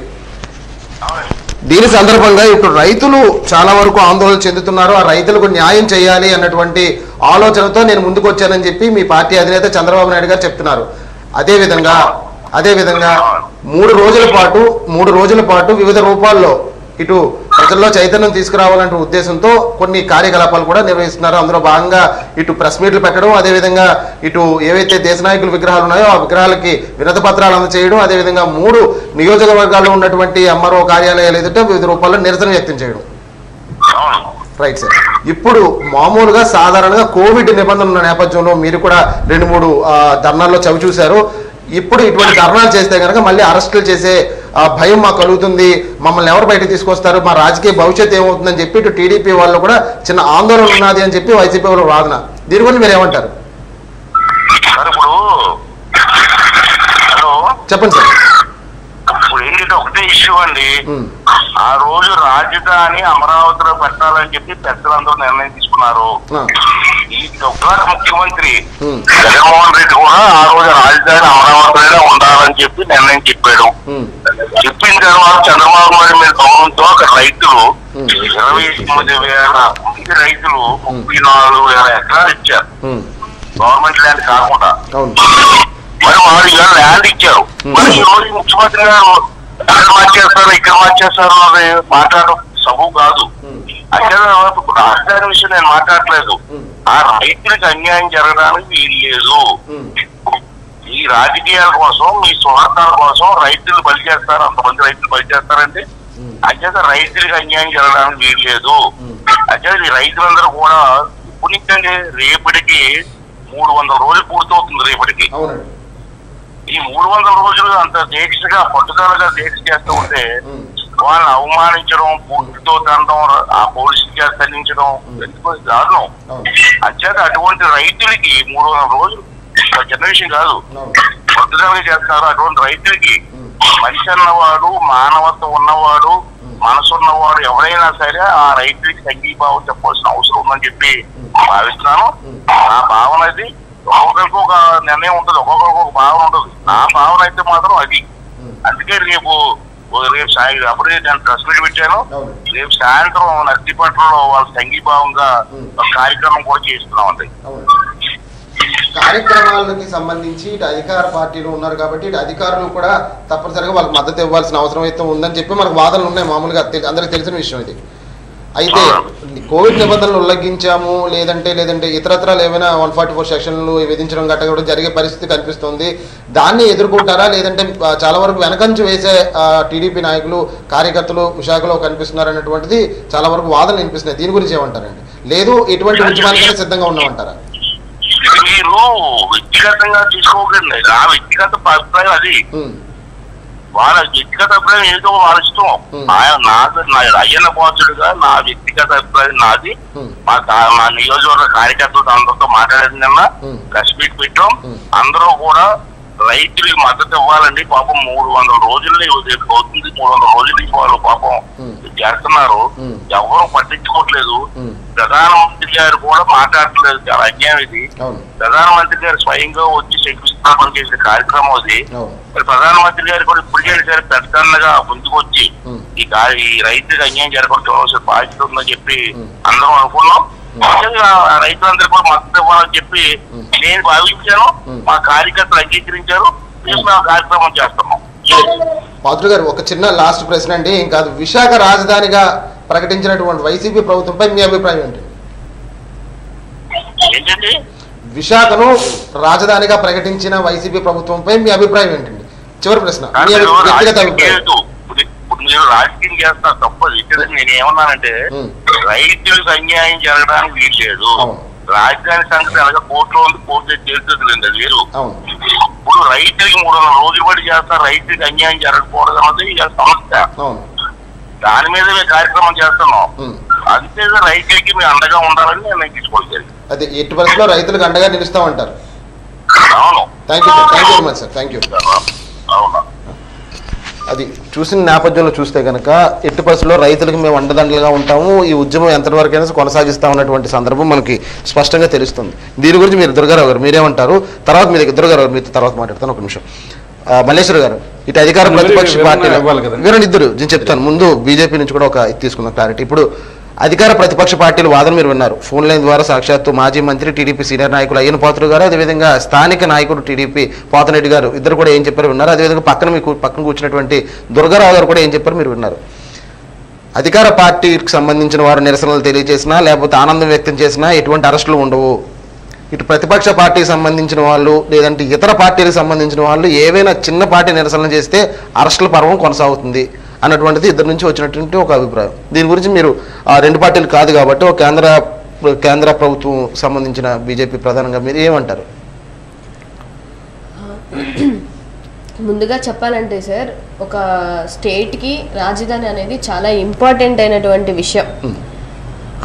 అవునండి. దీని సందర్భంగా ఇప్పుడు రైతులు చాలా వరకు ఆందోళన చెందుతున్నారు. ఆ రైతులకు న్యాయం చేయాలి అన్నటువంటి ఆలోచనతో నేను ముందుకు వచ్చానని చెప్పి మీ పార్టీ అధినేత చంద్రబాబు నాయుడు గారు చెప్తున్నారు. అదేవిధంగా 3 రోజుల పాటు వివిధ రూపాల్లో ఇటు ప్రజల్లో చైతన్యం తీసుకురావాలంటే ఉద్దేశంతో కొన్ని కార్యకలాపాలు కూడా నిర్వహిస్తున్నారు. అందులో భాగంగా ఇటు ప్రెస్ మీట్లు పెట్టడం, అదేవిధంగా ఇటు ఏవైతే దేశ నాయకుల విగ్రహాలు ఉన్నాయో ఆ విగ్రహాలకి వినతి పత్రాలు అందజేయడం, అదేవిధంగా 3 నియోజకవర్గాల్లో ఉన్నటువంటి ఎంఆర్ఓ కార్యాలయాలు ఎదుట వివిధ రూపాల్లో నిరసన వ్యక్తం చేయడం. Right sir. ఇప్పుడు మామూలుగా సాధారణంగా కోవిడ్ నిబంధనలు ఉన్న నేపథ్యంలో మీరు కూడా 2-3 ధర్నాల్లో చవి చూశారు. ఇప్పుడు ఇటువంటి ధర్నాలు చేస్తే కనుక మళ్ళీ అరెస్టులు చేసే భయం మాకు కలుగుతుంది, మమ్మల్ని ఎవరు బయటకు తీసుకొస్తారు, మా రాజకీయ భవిష్యత్తు ఏమవుతుందని చెప్పి ఇటు టీడీపీ వాళ్ళు కూడా చిన్న ఆందోళన ఉన్నది అని చెప్పి వైసీపీ వాళ్ళు వాదన. దీని గురించి మీరు ఏమంటారు? హలో, చెప్పండి సార్. ఇప్పుడు ఏంటంటే ఒకటే ఇష్యూ అండి. ఆ రోజు రాజధాని అమరావతిలో పెట్టాలని చెప్పి పెద్దలందరూ నిర్ణయం తీసుకున్నారు. ఈ ముఖ్యమంత్రి జగన్మోహన్ రెడ్డి కూడా ఆ రోజు రాజధాని అమరావతిలో ఉండాలని చెప్పి నిర్ణయం చెప్పాడు. చెప్పిన తర్వాత చంద్రబాబు నాయుడు మీద గౌరవంతో అక్కడ రైతులు 29,000 మంది రైతులు 34,000 ఎకరాలు ఇచ్చారు, గవర్నమెంట్ ల్యాండ్ కాకుండా. మరి వారు ఇవాళ ల్యాండ్ ఇచ్చారు. మరి ఈ రోజు ముఖ్యమంత్రి గారు ఇక్కడ మార్చేస్తారు అని మాట్లాడడం సబు కాదు. అంటే రాజధాని విషయం నేను మాట్లాడలేదు. ఆ రైతులకు అన్యాయం జరగడానికి వీల్లేదు. ఈ రాజకీయాల కోసం, మీ స్వార్థాల కోసం రైతులు బలి చేస్తారు, అంతమంది రైతులు బలి చేస్తారంటే అంచేత రైతులకు అన్యాయం జరగడానికి వీల్లేదు. అంటే ఈ రైతులందరూ కూడా ఇప్పుడు నుంచండి రేపటికి 300 రోజులు పూర్తవుతుంది. రేపటికి ఈ 300 రోజులు అంత దీక్షగా పట్టుదలగా దీక్ష చేస్తూ ఉంటే వాళ్ళని అవమానించడం, పూర్తితో తండడం, ఆ పోలీసులకి ఖండించడం ఎందుకు దారుణం. అంచేత అటువంటి రైతులకి 300 రోజులు చిన్న విషయం కాదు, పట్టుదలగా చేస్తారు. అటువంటి రైతులకి మనిషి అన్నవాడు, మానవత్వం ఉన్నవాడు, మనసు ఉన్నవాడు ఎవరైనా సరే ఆ రైతులకి సంఘీభావం చెప్పాల్సిన అవసరం ఉందని చెప్పి భావిస్తున్నాను. ఆ భావన అది ఒక్కొక్కరికి ఒక నిర్ణయం ఉంటుంది, ఒక్కొక్కరికి ఒక భావన ఉంటుంది. నా భావన అయితే మాత్రం అది. అందుకే రేపు అప్పుడే నేను ప్రెస్ మీట్ పెట్టాను. రేపు సాయంత్రం నర్సీపట్నంలో వాళ్ళ సంఘీభావంగా ఒక కార్యక్రమం కూడా చేస్తున్నాం. అండి కార్యక్రమాలకి సంబంధించి ఇటు అధికార పార్టీలు ఉన్నారు కాబట్టి ఇటు అధికారులు కూడా తప్పనిసరిగా వాళ్ళకి మద్దతు ఇవ్వాల్సిన అవసరం అయితే ఉందని చెప్పి మనకు వాదనలు ఉన్నాయి. మామూలుగా అందరికి తెలిసిన విషయం ఇది. అయితే కోవిడ్ నిబంధనలు ఉల్లంఘించాము లేదంటే ఇతరత్రాలు ఏమైనా 144 సెక్షన్లు విధించడం గట్ట కూడా జరిగే పరిస్థితి కనిపిస్తుంది. దాన్ని ఎదుర్కొంటారా లేదంటే చాలా వరకు వెనకంచు వేసే టీడీపీ నాయకులు, కార్యకర్తలు విశాఖలో కనిపిస్తున్నారు అన్నటువంటిది చాలా వరకు వాదనలు వినిపిస్తున్నాయి. దీని గురించి ఏమంటారండి? లేదు ఎటువంటి ఉద్యమానికైనా సిద్ధంగా ఉన్నామంటారా? మీరు వ్యక్తిగతంగా తీసుకోకండి. నా వ్యక్తిగత అభిప్రాయం అది. వాళ్ళ వ్యక్తిగత అభిప్రాయం ఏదో వాళ్ళ ఇష్టం. నాకు అయ్యన్న బాధ్యుడుగా నా వ్యక్తిగత అభిప్రాయం నాది. మా నియోజకవర్గ కార్యకర్తలతో అందరితో మాట్లాడేది నిన్న ప్రెస్ మీట్ పెట్టాం. అందరూ కూడా రైతులకు మద్దతు ఇవ్వాలండి. పాపం 300 రోజుల్ని అవుతుంది. 300 రోజుల నుంచి వాళ్ళు పాపం చేస్తున్నారు, ఎవరు పట్టించుకోవట్లేదు. ప్రధానమంత్రి గారు కూడా మాట్లాడట్లేదు. చాలా అన్యాయం ఇది. ప్రధానమంత్రి గారు స్వయంగా వచ్చి శంకుస్థాపన చేసిన కార్యక్రమం అది. మరి ప్రధానమంత్రి గారు కూడా ఇప్పటికైనా సరే పెద్దగా ముందుకు వచ్చి ఈ రైతులకు అన్యాయం జరగడం బాధ్యత ఉందని చెప్పి అందరం అనుకున్నాం. రైతులందరూ కూడా మద్దతు ఇవ్వాలని చెప్పి నేను భావించాను. మా కార్యకర్తలు అంగీకరించారు. మేము ఆ కార్యక్రమం చేస్తున్నాం. పాత్రుడు గారు, ఒక చిన్న లాస్ట్ ప్రశ్న అండి. ఇంకా విశాఖ రాజధానిగా ప్రకటించినటువంటి వైసీపీ ప్రభుత్వంపై మీ అభిప్రాయం ఏంటి? ఏంటండి? విశాఖను రాజధానిగా ప్రకటించిన వైసీపీ ప్రభుత్వంపై మీ అభిప్రాయం ఏంటండి? చివరి ప్రశ్న, వ్యక్తిగత అభిప్రాయం. ఇప్పుడు మీరు రాజకీయం చేస్తున్నారు తప్పదు. నేను ఏమన్నానంటే రైతులకు అన్యాయం జరగడానికి వీల్లేదు. రాజధాని సంగతి అలాగే కోర్టులో ఉంది, కోర్టు తేలుతుందండి, అది వేరు. ఇప్పుడు రైతులకి 300 రోజులు పడి చేస్తారు. రైతులకు అన్యాయం జరగకూడదు అన్నది ఇక సమస్య. దాని మీద మేము కార్యక్రమం చేస్తున్నాం. అంతే రైతులకి మేము అండగా ఉండాలని నేను తీసుకోవాలి. అదే ఎట్టి పరిస్థితుల్లో రైతులకు అండగా నిలుస్తామంటారు. అవును. Thank you sir. Thank you very much sir. Thank you. అవునా. అది చూసిన నేపథ్యంలో చూస్తే కనుక ఎట్టి పరిస్థితుల్లో రైతులకు మేము అండదండలుగా ఉంటాము, ఈ ఉద్యమం ఎంతవరకైనా కొనసాగిస్తా ఉన్నటువంటి సందర్భం మనకి స్పష్టంగా తెలుస్తుంది. దీని గురించి మీరు దుర్గారావు గారు మీరేమంటారు? తర్వాత మీ దగ్గర దుర్గారావు గారు మీతో తర్వాత మాట్లాడతాను. ఒక నిమిషం. మల్లేశ్వర గారు, ఇటు అధికార ప్రతిపక్ష పార్టీలు వీరండి ఇద్దరు నేను చెప్తాను. ముందు బీజేపీ నుంచి కూడా ఒక తీసుకుందాం క్లారిటీ. ఇప్పుడు అధికార ప్రతిపక్ష పార్టీలు వాదన మీరు విన్నారు. ఫోన్ లైన్ ద్వారా సాక్షాత్తు మాజీ మంత్రి టీడీపీ సీనియర్ నాయకులు అయ్యన పాత్రుడు గారు, అదేవిధంగా స్థానిక నాయకుడు టీడీపీ పోతనరెడ్డి గారు ఇద్దరు కూడా ఏం చెప్పారు విన్నారు. అదేవిధంగా పక్కన కూర్చున్నటువంటి దుర్గారావు గారు కూడా ఏం చెప్పారు మీరు విన్నారు. అధికార పార్టీకి సంబంధించిన వారు నిరసనలు తెలియజేసినా లేకపోతే ఆనందం వ్యక్తం చేసినా ఎటువంటి అరెస్టులు ఉండవు. ఇటు ప్రతిపక్ష పార్టీకి సంబంధించిన వాళ్ళు లేదంటే ఇతర పార్టీలకు సంబంధించిన వాళ్ళు ఏవైనా చిన్న పార్టీ నిరసనలు చేస్తే అరెస్టుల పర్వం కొనసాగుతుంది అన్నటువంటిది ఇద్దరు నుంచి వచ్చినటువంటి ఒక అభిప్రాయం. దీని గురించి మీరు రెండు పార్టీలు కాదు కాబట్టి ఒక కేంద్ర ప్రభుత్వం సంబంధించిన బీజేపీ ప్రధానంగా మీరు ఏమంటారు? ముందుగా చెప్పాలంటే సార్, ఒక స్టేట్కి రాజధాని అనేది చాలా ఇంపార్టెంట్ అయినటువంటి విషయం.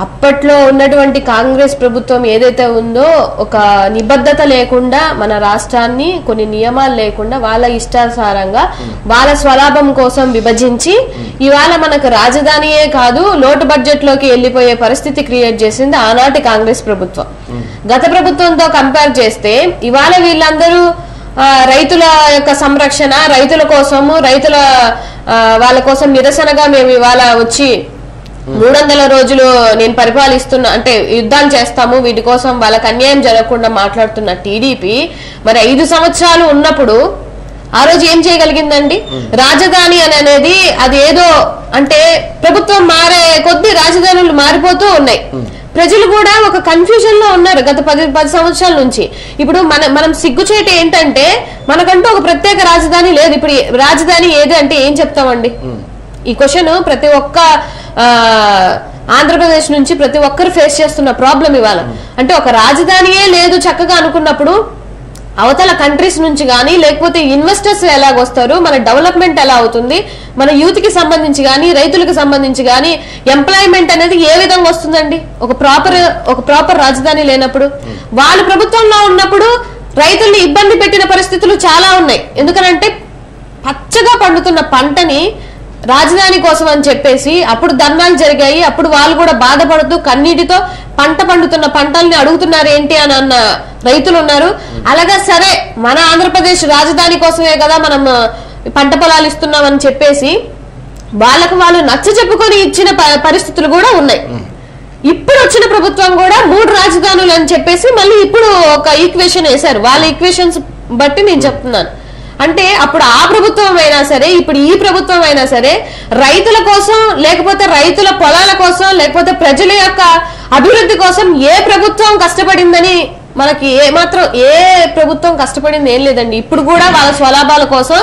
అప్పట్లో ఉన్నటువంటి కాంగ్రెస్ ప్రభుత్వం ఏదైతే ఉందో ఒక నిబద్ధత లేకుండా మన రాష్ట్రాన్ని కొన్ని నియమాలు లేకుండా వాళ్ళ ఇష్టానుసారంగా వాళ్ళ స్వలాభం కోసం విభజించి ఇవాళ మనకు రాజధానియే కాదు లోటు బడ్జెట్ లోకి వెళ్ళిపోయే పరిస్థితి క్రియేట్ చేసింది ఆనాటి కాంగ్రెస్ ప్రభుత్వం. గత ప్రభుత్వంతో కంపేర్ చేస్తే ఇవాళ వీళ్ళందరూ రైతుల యొక్క సంరక్షణ, రైతుల కోసము, వాళ్ళ కోసం నిరసనగా మేము ఇవాళ వచ్చి 300 రోజులు నేను పరిపాలిస్తున్నా అంటే యుద్ధాలు చేస్తాము వీటి కోసం వాళ్ళకి అన్యాయం జరగకుండా మాట్లాడుతున్న టీడీపీ మరి 5 సంవత్సరాలు ఉన్నప్పుడు ఆ రోజు ఏం చేయగలిగిందండి? రాజధాని అనేది అదేదో అంటే ప్రభుత్వం మారే కొద్ది రాజధానులు మారిపోతూ ఉన్నాయి. ప్రజలు కూడా ఒక కన్ఫ్యూజన్ లో ఉన్నారు గత 10 సంవత్సరాల నుంచి. ఇప్పుడు మనం సిగ్గుచేట ఏంటంటే మనకంటూ ఒక ప్రత్యేక రాజధాని లేదు. ఇప్పుడు రాజధాని ఏది అంటే ఏం చెప్తామండి? ఈ క్వశ్చన్ ప్రతి ఒక్క ఆంధ్రప్రదేశ్ నుంచి ప్రతి ఒక్కరు ఫేస్ చేస్తున్న ప్రాబ్లం ఇవాళ. అంటే ఒక రాజధానియే లేదు చక్కగా అనుకున్నప్పుడు అవతల కంట్రీస్ నుంచి కానీ లేకపోతే ఇన్వెస్టర్స్ ఎలాగొస్తారు, మన డెవలప్మెంట్ ఎలా అవుతుంది, మన యూత్ కి సంబంధించి కానీ రైతులకు సంబంధించి కానీ ఎంప్లాయ్మెంట్ అనేది ఏ విధంగా వస్తుందండి ఒక ప్రాపర్ రాజధాని లేనప్పుడు? వాళ్ళు ప్రభుత్వంలో ఉన్నప్పుడు రైతుల్ని ఇబ్బంది పెట్టిన పరిస్థితులు చాలా ఉన్నాయి. ఎందుకనంటే పచ్చగా పండుతున్న పంటని రాజధాని కోసం అని చెప్పేసి అప్పుడు ధర్నాలు జరిగాయి. అప్పుడు వాళ్ళు కూడా బాధపడుతూ కన్నీటితో పండుతున్న పంటల్ని అడుగుతున్నారు ఏంటి అని అన్న రైతులు ఉన్నారు. అలాగా సరే మన ఆంధ్రప్రదేశ్ రాజధాని కోసమే కదా మనం పంట పొలాలు ఇస్తున్నామని చెప్పేసి వాళ్ళకు వాళ్ళు నచ్చ చెప్పుకొని ఇచ్చిన పరిస్థితులు కూడా ఉన్నాయి. ఇప్పుడు వచ్చిన ప్రభుత్వం కూడా 3 రాజధానులు అని చెప్పేసి మళ్ళీ ఇప్పుడు ఒక ఈక్వేషన్ వేశారు. వాళ్ళ ఈక్వేషన్స్ బట్టి నేను చెప్తున్నాను. అంటే అప్పుడు ఆ ప్రభుత్వం అయినా సరే ఇప్పుడు ఈ ప్రభుత్వం అయినా సరే రైతుల కోసం లేకపోతే రైతుల పొలాల కోసం లేకపోతే ప్రజల యొక్క అభివృద్ధి కోసం ఏ ప్రభుత్వం కష్టపడిందని మనకి ఏ ప్రభుత్వం కష్టపడింది ఏం లేదండి. ఇప్పుడు కూడా వాళ్ళ స్వలాభాల కోసం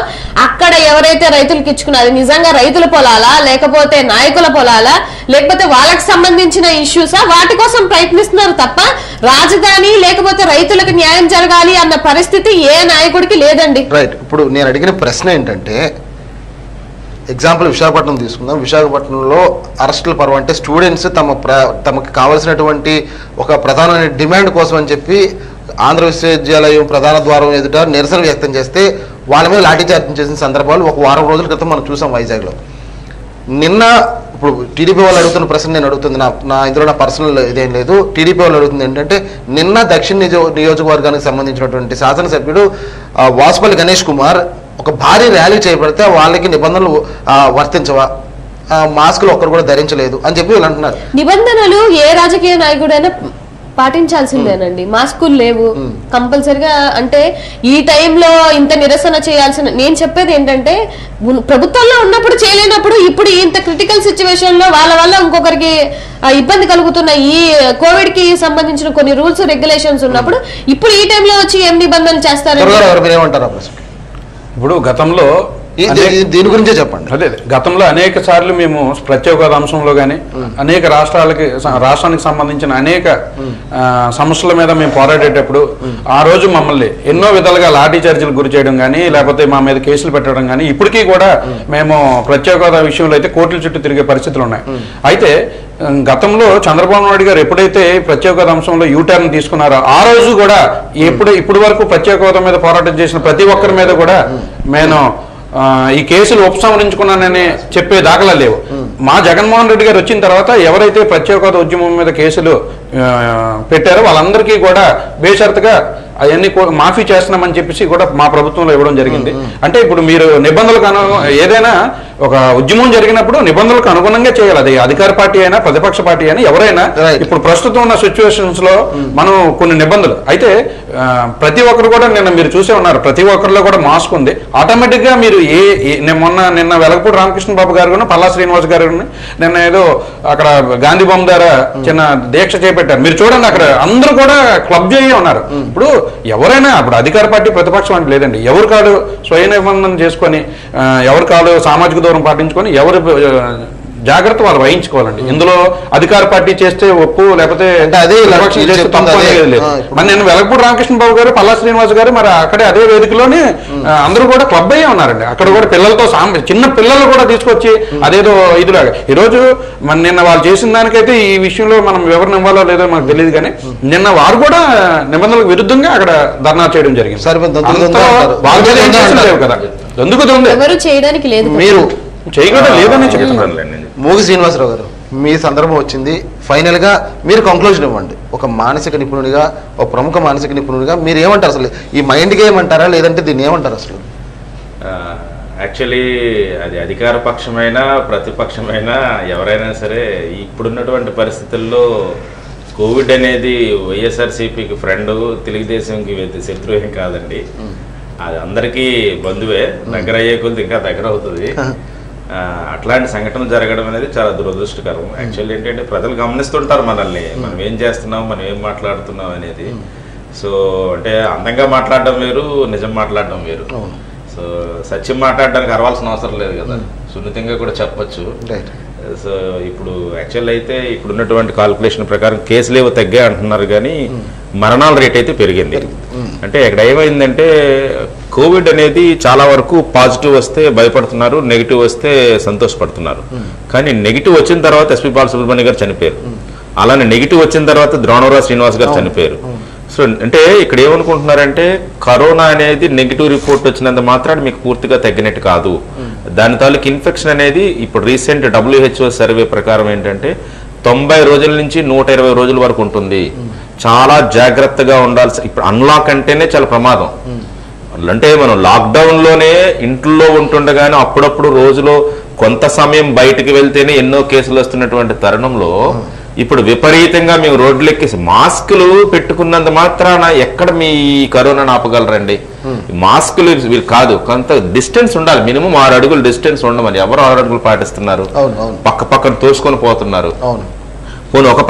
అక్కడ ఎవరైతే రైతులకు ఇచ్చుకున్నారు నిజంగా రైతుల పొలాలా లేకపోతే నాయకుల పొలాలా లేకపోతే వాళ్ళకి సంబంధించిన ఇష్యూసా వాటి కోసం ప్రయత్నిస్తున్నారు తప్ప రాజధాని లేకపోతే రైతులకు న్యాయం జరగాలి అన్న పరిస్థితి ఏ నాయకుడికి లేదండి. రైట్. ఇప్పుడు నేను అడిగిన ప్రశ్న ఏంటంటే ఎగ్జాంపుల్ విశాఖపట్నం తీసుకుందాం. విశాఖపట్నంలో అరెస్టుల పర్వం అంటే స్టూడెంట్స్ తమకు కావాల్సినటువంటి ఒక ప్రధానమైన డిమాండ్ కోసం అని చెప్పి ఆంధ్ర విశ్వవిద్యాలయం ప్రధాన ద్వారం ఎదుట నిరసన వ్యక్తం చేస్తే వాళ్ళ మీద లాఠీచార్జ్ చేసిన సందర్భాలు ఒక వారం రోజుల క్రితం మనం చూసాం వైజాగ్లో. నిన్న ఇప్పుడు టీడీపీ వాళ్ళు అడుగుతున్న ప్రశ్న నేను అడుగుతుంది, ఇందులో నా పర్సనల్ ఇదేం లేదు. టీడీపీ వాళ్ళు అడుగుతుంది ఏంటంటే నిన్న దక్షిణ నియోజకవర్గానికి సంబంధించినటువంటి శాసనసభ్యుడు వాసుపల్లి గణేష్ కుమార్ ఒక భారీ ర్యాలీ చేపడితే వాళ్ళకి నిబంధనలు వర్తించవా, మాస్కులు ఒక్కరు కూడా ధరించలేదు అని చెప్పి వీళ్ళు అంటున్నారు. నిబంధనలు ఏ రాజకీయ నాయకుడైనా పాటించాల్సిందేనండి. మాస్కులు లేవు కంపల్సరిగా. అంటే ఈ టైంలో ఇంత నిరసన చేయాల్సిన నేను చెప్పేది ఏంటంటే ప్రభుత్వంలో ఉన్నప్పుడు చేయలేనప్పుడు ఇప్పుడు ఇంత క్రిటికల్ సిచ్యువేషన్ లో వాళ్ళ వల్ల ఇంకొకరికి ఇబ్బంది కలుగుతున్న ఈ కోవిడ్ కి సంబంధించిన కొన్ని రూల్స్ రెగ్యులేషన్స్ ఉన్నప్పుడు ఇప్పుడు ఈ టైంలో వచ్చి ఏం నిబంధనలు చేస్తారు? ఇప్పుడు గతంలో దీని గురించే చెప్పండి. అదే గతంలో అనేక సార్లు మేము ప్రత్యేక అంశంలో కానీ అనేక రాష్ట్రానికి సంబంధించిన అనేక సమస్యల మీద మేము పోరాడేటప్పుడు ఆ రోజు మమ్మల్ని ఎన్నో విధాలుగా లాఠీ చార్జీలు గురి చేయడం కానీ లేకపోతే మా మీద కేసులు పెట్టడం కానీ ఇప్పటికీ కూడా మేము ప్రత్యేక హోదా విషయంలో అయితే కోర్టుల చుట్టూ తిరిగే పరిస్థితులు ఉన్నాయి. అయితే గతంలో చంద్రబాబు నాయుడు గారు ఎప్పుడైతే ప్రత్యేక హోదా అంశంలో యూటర్న్ తీసుకున్నారో ఆ రోజు కూడా ఇప్పటి వరకు ప్రత్యేక హోదా మీద పోరాటం చేసిన ప్రతి ఒక్కరి మీద కూడా నేను ఈ కేసులు ఉపసంహరించుకున్నానని చెప్పే దాఖలా లేవు. మా జగన్మోహన్ రెడ్డి గారు వచ్చిన తర్వాత ఎవరైతే ప్రత్యేక హోదా ఉద్యమం మీద కేసులు పెట్టారో వాళ్ళందరికీ కూడా బేషరతుగా అవన్నీ మాఫీ చేస్తున్నామని చెప్పేసి కూడా మా ప్రభుత్వంలో ఇవ్వడం జరిగింది. అంటే ఇప్పుడు మీరు నిబంధనలకు ఏదైనా ఒక ఉద్యమం జరిగినప్పుడు నిబంధనలకు అనుగుణంగా చేయాలి. అది అధికార పార్టీ అయినా ప్రతిపక్ష పార్టీ అయినా ఎవరైనా. ఇప్పుడు ప్రస్తుతం ఉన్న సిచ్యువేషన్స్ లో మనం కొన్ని నిబంధనలు అయితే ప్రతి ఒక్కరు కూడా మీరు చూసే ఉన్నారు, ప్రతి ఒక్కరిలో కూడా మాస్క్ ఉంది. ఆటోమేటిక్ గా మీరు నిన్న వెలగపూడి రామకృష్ణ బాబు గారు కూడా పల్లా శ్రీనివాస్ గారు నిన్న ఏదో అక్కడ గాంధీ బొమ్మ ద్వారా చిన్న దీక్ష చేపట్టారు. మీరు చూడండి అక్కడ అందరూ కూడా క్లబ్ చేయ ఉన్నారు. ఇప్పుడు ఎవరైనా ఇప్పుడు అధికార పార్టీ ప్రతిపక్షం అంటే లేదండి, ఎవరు కాదు స్వయం నిబంధన చేసుకొని ఎవరు కాదు సామాజిక దూరం పాటించుకొని ఎవరు జాగ్రత్త వాళ్ళు వహించుకోవాలండి. ఇందులో అధికార పార్టీ చేస్తే ఒప్పు లేకపోతే నేను వెలగపూడి రామకృష్ణ బాబు గారు పల్లా శ్రీనివాస్ గారు మరి అక్కడే అదే వేదికలోనే అందరూ కూడా క్లబ్ అయ్యే ఉన్నారండి. అక్కడ కూడా పిల్లలతో చిన్న పిల్లలు కూడా తీసుకొచ్చి అదేదో ఇదిలాగా ఈరోజు నిన్న వాళ్ళు చేసిన దానికైతే ఈ విషయంలో మనం వివరణ ఇవ్వాలో లేదో మనకు తెలియదు, కానీ నిన్న వారు కూడా నిబంధనలకు విరుద్ధంగా అక్కడ ధర్నా చేయడం జరిగింది. కదా ఎందుకు ఎవరు చేయడానికి లేదు, మీరు చేయకుండా లేదని చెప్తున్నారు. మోగి శ్రీనివాసరావు గారు, మీ సందర్భం వచ్చింది. ఫైనల్ గా మీరు కంక్లూజన్ ఇవ్వండి. ఒక మానసిక నిపుణుడిగా, ఒక ప్రముఖ మానసిక నిపుణుడిగా మీరు ఏమంటారు? అసలు ఈ మైండ్ గేమ్ అంటారా లేదంటే దీన్ని ఏమంటారు అసలు? యాక్చువల్లీ అది అధికార పక్షమైనా ప్రతిపక్షమైనా ఎవరైనా సరే ఇప్పుడున్నటువంటి పరిస్థితుల్లో కోవిడ్ అనేది వైఎస్ఆర్సీపీకి ఫ్రెండ్, తెలుగుదేశంకి శత్రువు ఏం కాదండి. అది అందరికీ బంధువే, దగ్గర అయ్యే కొద్ది ఇంకా దగ్గర అవుతుంది. అట్లాంటి సంఘటనలు జరగడం అనేది చాలా దురదృష్టకరం. యాక్చువల్లీ ఏంటంటే ప్రజలు గమనిస్తుంటారు మనల్ని, మనం ఏం చేస్తున్నాం, మనం ఏం మాట్లాడుతున్నాం అనేది. సో అంటే అందంగా మాట్లాడడం వేరు, నిజం మాట్లాడడం వేరు. సో సత్యం మాట్లాడడానికి అరవాల్సిన అవసరం లేదు కదా, సున్నితంగా కూడా చెప్పచ్చు. సో ఇప్పుడు యాక్చువల్ అయితే ఇప్పుడు ఉన్నటువంటి కాల్కులేషన్ ప్రకారం కేసులు ఏవో తగ్గాయి అంటున్నారు, కానీ మరణాల రేట్ అయితే పెరిగింది. అంటే ఇక్కడ ఏమైందంటే కోవిడ్ అనేది చాలా వరకు పాజిటివ్ వస్తే భయపడుతున్నారు, నెగిటివ్ వస్తే సంతోషపడుతున్నారు. కానీ నెగిటివ్ వచ్చిన తర్వాత ఎస్పీ బాలసుబ్రహ్మణ్యం గారు చనిపోయారు, అలానే నెగిటివ్ వచ్చిన తర్వాత ద్రోణవరావు శ్రీనివాస్ గారు చనిపోయారు. సో అంటే ఇక్కడ ఏమనుకుంటున్నారంటే కరోనా అనేది నెగిటివ్ రిపోర్ట్ వచ్చినంత మాత్రాన్ని మీకు పూర్తిగా తగ్గినట్టు కాదు. దాని తాలూకు ఇన్ఫెక్షన్ అనేది ఇప్పుడు రీసెంట్ WHO సర్వే ప్రకారం ఏంటంటే 90 రోజుల నుంచి 120 రోజుల వరకు ఉంటుంది. చాలా జాగ్రత్తగా ఉండాల్సి, ఇప్పుడు అన్లాక్ అంటేనే చాలా ప్రమాదం. అంటే మనం లాక్డౌన్ లోనే ఇంట్లో ఉంటుండగానే అప్పుడప్పుడు రోజులో కొంత సమయం బయటికి వెళ్తేనే ఎన్నో కేసులు వస్తున్నటువంటి తరుణంలో ఇప్పుడు విపరీతంగా మేము రోడ్లెక్కేసి మాస్కులు పెట్టుకున్నంత మాత్రాన ఎక్కడ మీ కరోనాను ఆపగలరండి? మాస్కులు కాదు, కొంత డిస్టెన్స్ ఉండాలి. మినిమం 6 అడుగులు డిస్టెన్స్ ఉండమని ఎవరు 6 అడుగులు పాటిస్తున్నారు? పక్క పక్కన తోసుకొని పోతున్నారు. పోనీ ఒక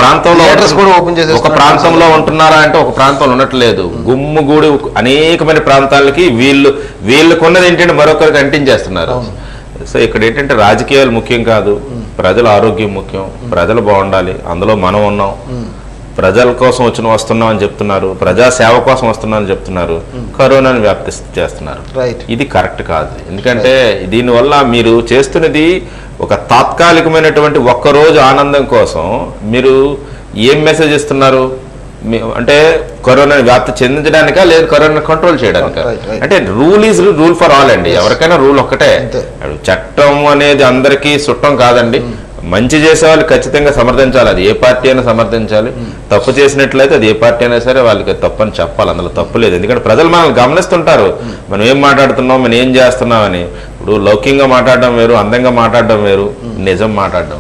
ప్రాంతంలో ఉంటున్నారా అంటే ఒక ప్రాంతంలో ఉండట్లేదు. గుమ్ముగూడి అనేకమైన ప్రాంతాలకి వీళ్ళకున్నది ఏంటంటే మరొకరికి అంటించేస్తున్నారు. సో ఇక్కడ ఏంటంటే రాజకీయాలు ముఖ్యం కాదు, ప్రజల ఆరోగ్యం ముఖ్యం. ప్రజలు బాగుండాలి, అందులో మనం ఉన్నాం. ప్రజల కోసం వస్తున్నాం అని చెప్తున్నారు, ప్రజా సేవ కోసం వస్తున్నాం అని చెప్తున్నారు, కరోనాను వ్యాప్తి చేస్తున్నారు. ఇది కరెక్ట్ కాదు. ఎందుకంటే దీనివల్ల మీరు చేస్తున్నది ఒక తాత్కాలికమైనటువంటి ఒక్కరోజు ఆనందం కోసం మీరు ఏం మెసేజ్ ఇస్తున్నారు? అంటే కరోనాని వ్యాప్తి చెందించడానికా లేదు కరోనా కంట్రోల్ చేయడానికా? అంటే rule is rule for all అండి. ఎవరికైనా రూల్ ఒక్కటే. చట్టం అనేది అందరికీ చుట్టం కాదండి. మంచి చేసే వాళ్ళు ఖచ్చితంగా సమర్థించాలి, అది ఏ పార్టీ అయినా సమర్థించాలి. తప్పు చేసినట్లయితే అది ఏ పార్టీ అయినా సరే వాళ్ళకి తప్పని చెప్పాలి, అందులో తప్పు లేదు. ఎందుకంటే ప్రజలు మనల్ని గమనిస్తుంటారు, మనం ఏం మాట్లాడుతున్నాం, మనం ఏం చేస్తున్నాం అని. ఇప్పుడు లౌకికంగా మాట్లాడడం వేరు, అందంగా మాట్లాడడం వేరు, నిజం మాట్లాడడం.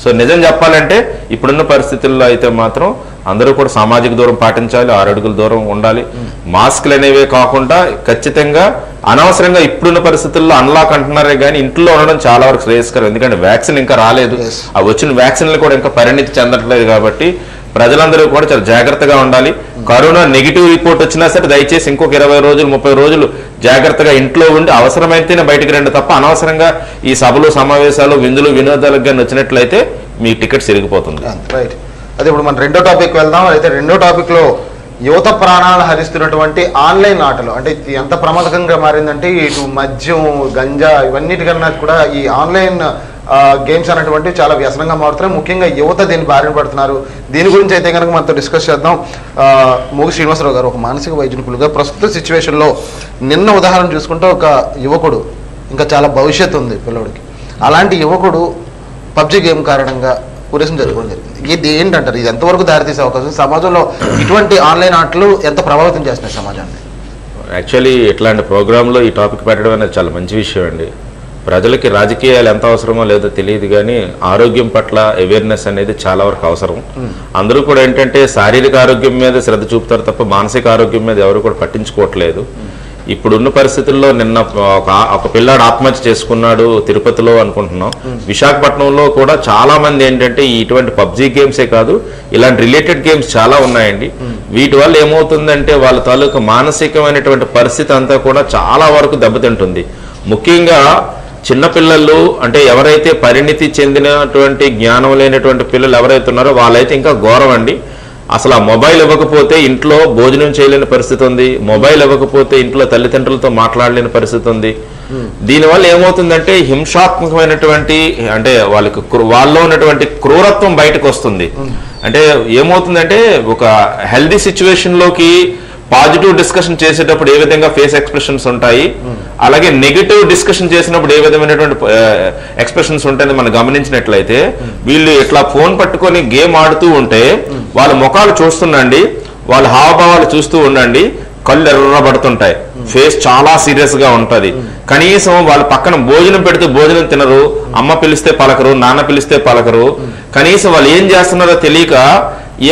సో నిజం చెప్పాలంటే ఇప్పుడున్న పరిస్థితుల్లో అయితే మాత్రం అందరూ కూడా సామాజిక దూరం పాటించాలి, 6 అడుగుల దూరం ఉండాలి. మాస్కులు అనేవే కాకుండా ఖచ్చితంగా అనవసరంగా ఇప్పుడున్న పరిస్థితుల్లో అన్లాక్ అంటున్నారే కానీ ఇంట్లో ఉండడం చాలా వరకు శ్రేయస్కరం. ఎందుకంటే వ్యాక్సిన్ ఇంకా రాలేదు, ఆ వచ్చిన వ్యాక్సిన్లు కూడా ఇంకా పరిణితి చెందట్లేదు. కాబట్టి ప్రజలందరూ కూడా చాలా జాగ్రత్తగా ఉండాలి. కరోనా నెగిటివ్ రిపోర్ట్ వచ్చినా సరే దయచేసి ఇంకొక 20 రోజులు 30 రోజులు జాగ్రత్తగా ఇంట్లో ఉండి అవసరమైతేనే బయటకు రండి తప్ప అనవసరంగా ఈ సభలు సమావేశాలు విందులు వినోదాలకు కానీ వచ్చినట్లయితే మీ టికెట్ సిరిగిపోతుంది. అదే ఇప్పుడు మనం రెండో టాపిక్ వెళ్దాం. అయితే రెండో టాపిక్ లో యువత ప్రాణాలను హరిస్తున్నటువంటి ఆన్లైన్ ఆటలు అంటే ఎంత ప్రమాదకంగా మారిందంటే ఇటు మద్యం గంజా ఇవన్నిటికన్నా కూడా ఈ ఆన్లైన్ గేమ్స్ అనేటువంటి చాలా వ్యసనంగా మారుతున్నాయి. ముఖ్యంగా యువత దీన్ని బారిన పడుతున్నారు. దీని గురించి అయితే కనుక మనతో డిస్కస్ చేద్దాం. మోగి శ్రీనివాసరావు గారు ఒక మానసిక వైద్యునికులుగా ప్రస్తుత సిచ్యువేషన్లో నిన్న ఉదాహరణ చూసుకుంటే ఒక యువకుడు ఇంకా చాలా భవిష్యత్తు ఉంది పిల్లడికి. అలాంటి యువకుడు పబ్జి గేమ్ కారణంగా ఉరేసం జరగడం జరిగింది. ఇది ఏంటంటారు, ఇది ఎంతవరకు దారితీసే అవకాశం, సమాజంలో ఇటువంటి ఆన్లైన్ ఆటలు ఎంత ప్రభావితం చేస్తున్నాయి సమాజాన్ని? యాక్చువల్లీ ఇట్లాంటి ప్రోగ్రాంలో ఈ టాపిక్ పెట్టడం అనేది చాలా మంచి విషయం అండి. ప్రజలకి రాజకీయాలు ఎంత అవసరమో లేదో తెలియదు, కానీ ఆరోగ్యం పట్ల అవేర్నెస్ అనేది చాలా వరకు అవసరం. అందరూ కూడా ఏంటంటే శారీరక ఆరోగ్యం మీద శ్రద్ధ చూపుతారు తప్ప మానసిక ఆరోగ్యం మీద ఎవరు కూడా పట్టించుకోవట్లేదు. ఇప్పుడున్న పరిస్థితుల్లో నిన్న ఒక పిల్లాడు ఆత్మహత్య చేసుకున్నాడు తిరుపతిలో అనుకుంటున్నాం. విశాఖపట్నంలో కూడా చాలా మంది ఏంటంటే ఇటువంటి పబ్జీ గేమ్సే కాదు, ఇలాంటి రిలేటెడ్ గేమ్స్ చాలా ఉన్నాయండి. వీటి వల్ల ఏమవుతుందంటే వాళ్ళ తాలూకు మానసికమైనటువంటి పరిస్థితి అంతా కూడా చాలా వరకు దెబ్బతింటుంది. ముఖ్యంగా చిన్నపిల్లలు అంటే ఎవరైతే పరిణితి చెందినటువంటి జ్ఞానం లేనటువంటి పిల్లలు ఎవరైతే ఉన్నారో వాళ్ళైతే ఇంకా ఘోరం అండి. అసలు ఆ మొబైల్ ఇవ్వకపోతే ఇంట్లో భోజనం చేయలేని పరిస్థితి ఉంది, మొబైల్ ఇవ్వకపోతే ఇంట్లో తల్లిదండ్రులతో మాట్లాడలేని పరిస్థితి ఉంది. దీనివల్ల ఏమవుతుందంటే హింసాత్మకమైనటువంటి అంటే వాళ్ళలో ఉన్నటువంటి క్రూరత్వం బయటకు వస్తుంది. అంటే ఏమవుతుందంటే ఒక హెల్దీ సిచ్యువేషన్ లోకి పాజిటివ్ డిస్కషన్ చేసేటప్పుడు ఏ విధంగా ఫేస్ ఎక్స్ప్రెషన్స్ ఉంటాయి, అలాగే నెగిటివ్ డిస్కషన్ చేసినప్పుడు ఏ విధమైనటువంటి ఎక్స్ప్రెషన్స్ ఉంటాయని మనం గమనించినట్లయితే వీళ్ళు ఇట్లా ఫోన్ పట్టుకొని గేమ్ ఆడుతూ ఉంటే వాళ్ళ ముఖాలు చూస్తుండండి, వాళ్ళ హావభావాలు చూస్తూ ఉండండి, కళ్ళు ఎర్రబడుతుంటాయి, ఫేస్ చాలా సీరియస్ గా ఉంటది. కనీసం వాళ్ళ పక్కన భోజనం పెడితే భోజనం తినరు, అమ్మ పిలిస్తే పలకరు, నాన్న పిలిస్తే పలకరు. కనీసం వాళ్ళు ఏం చేస్తున్నారో తెలియక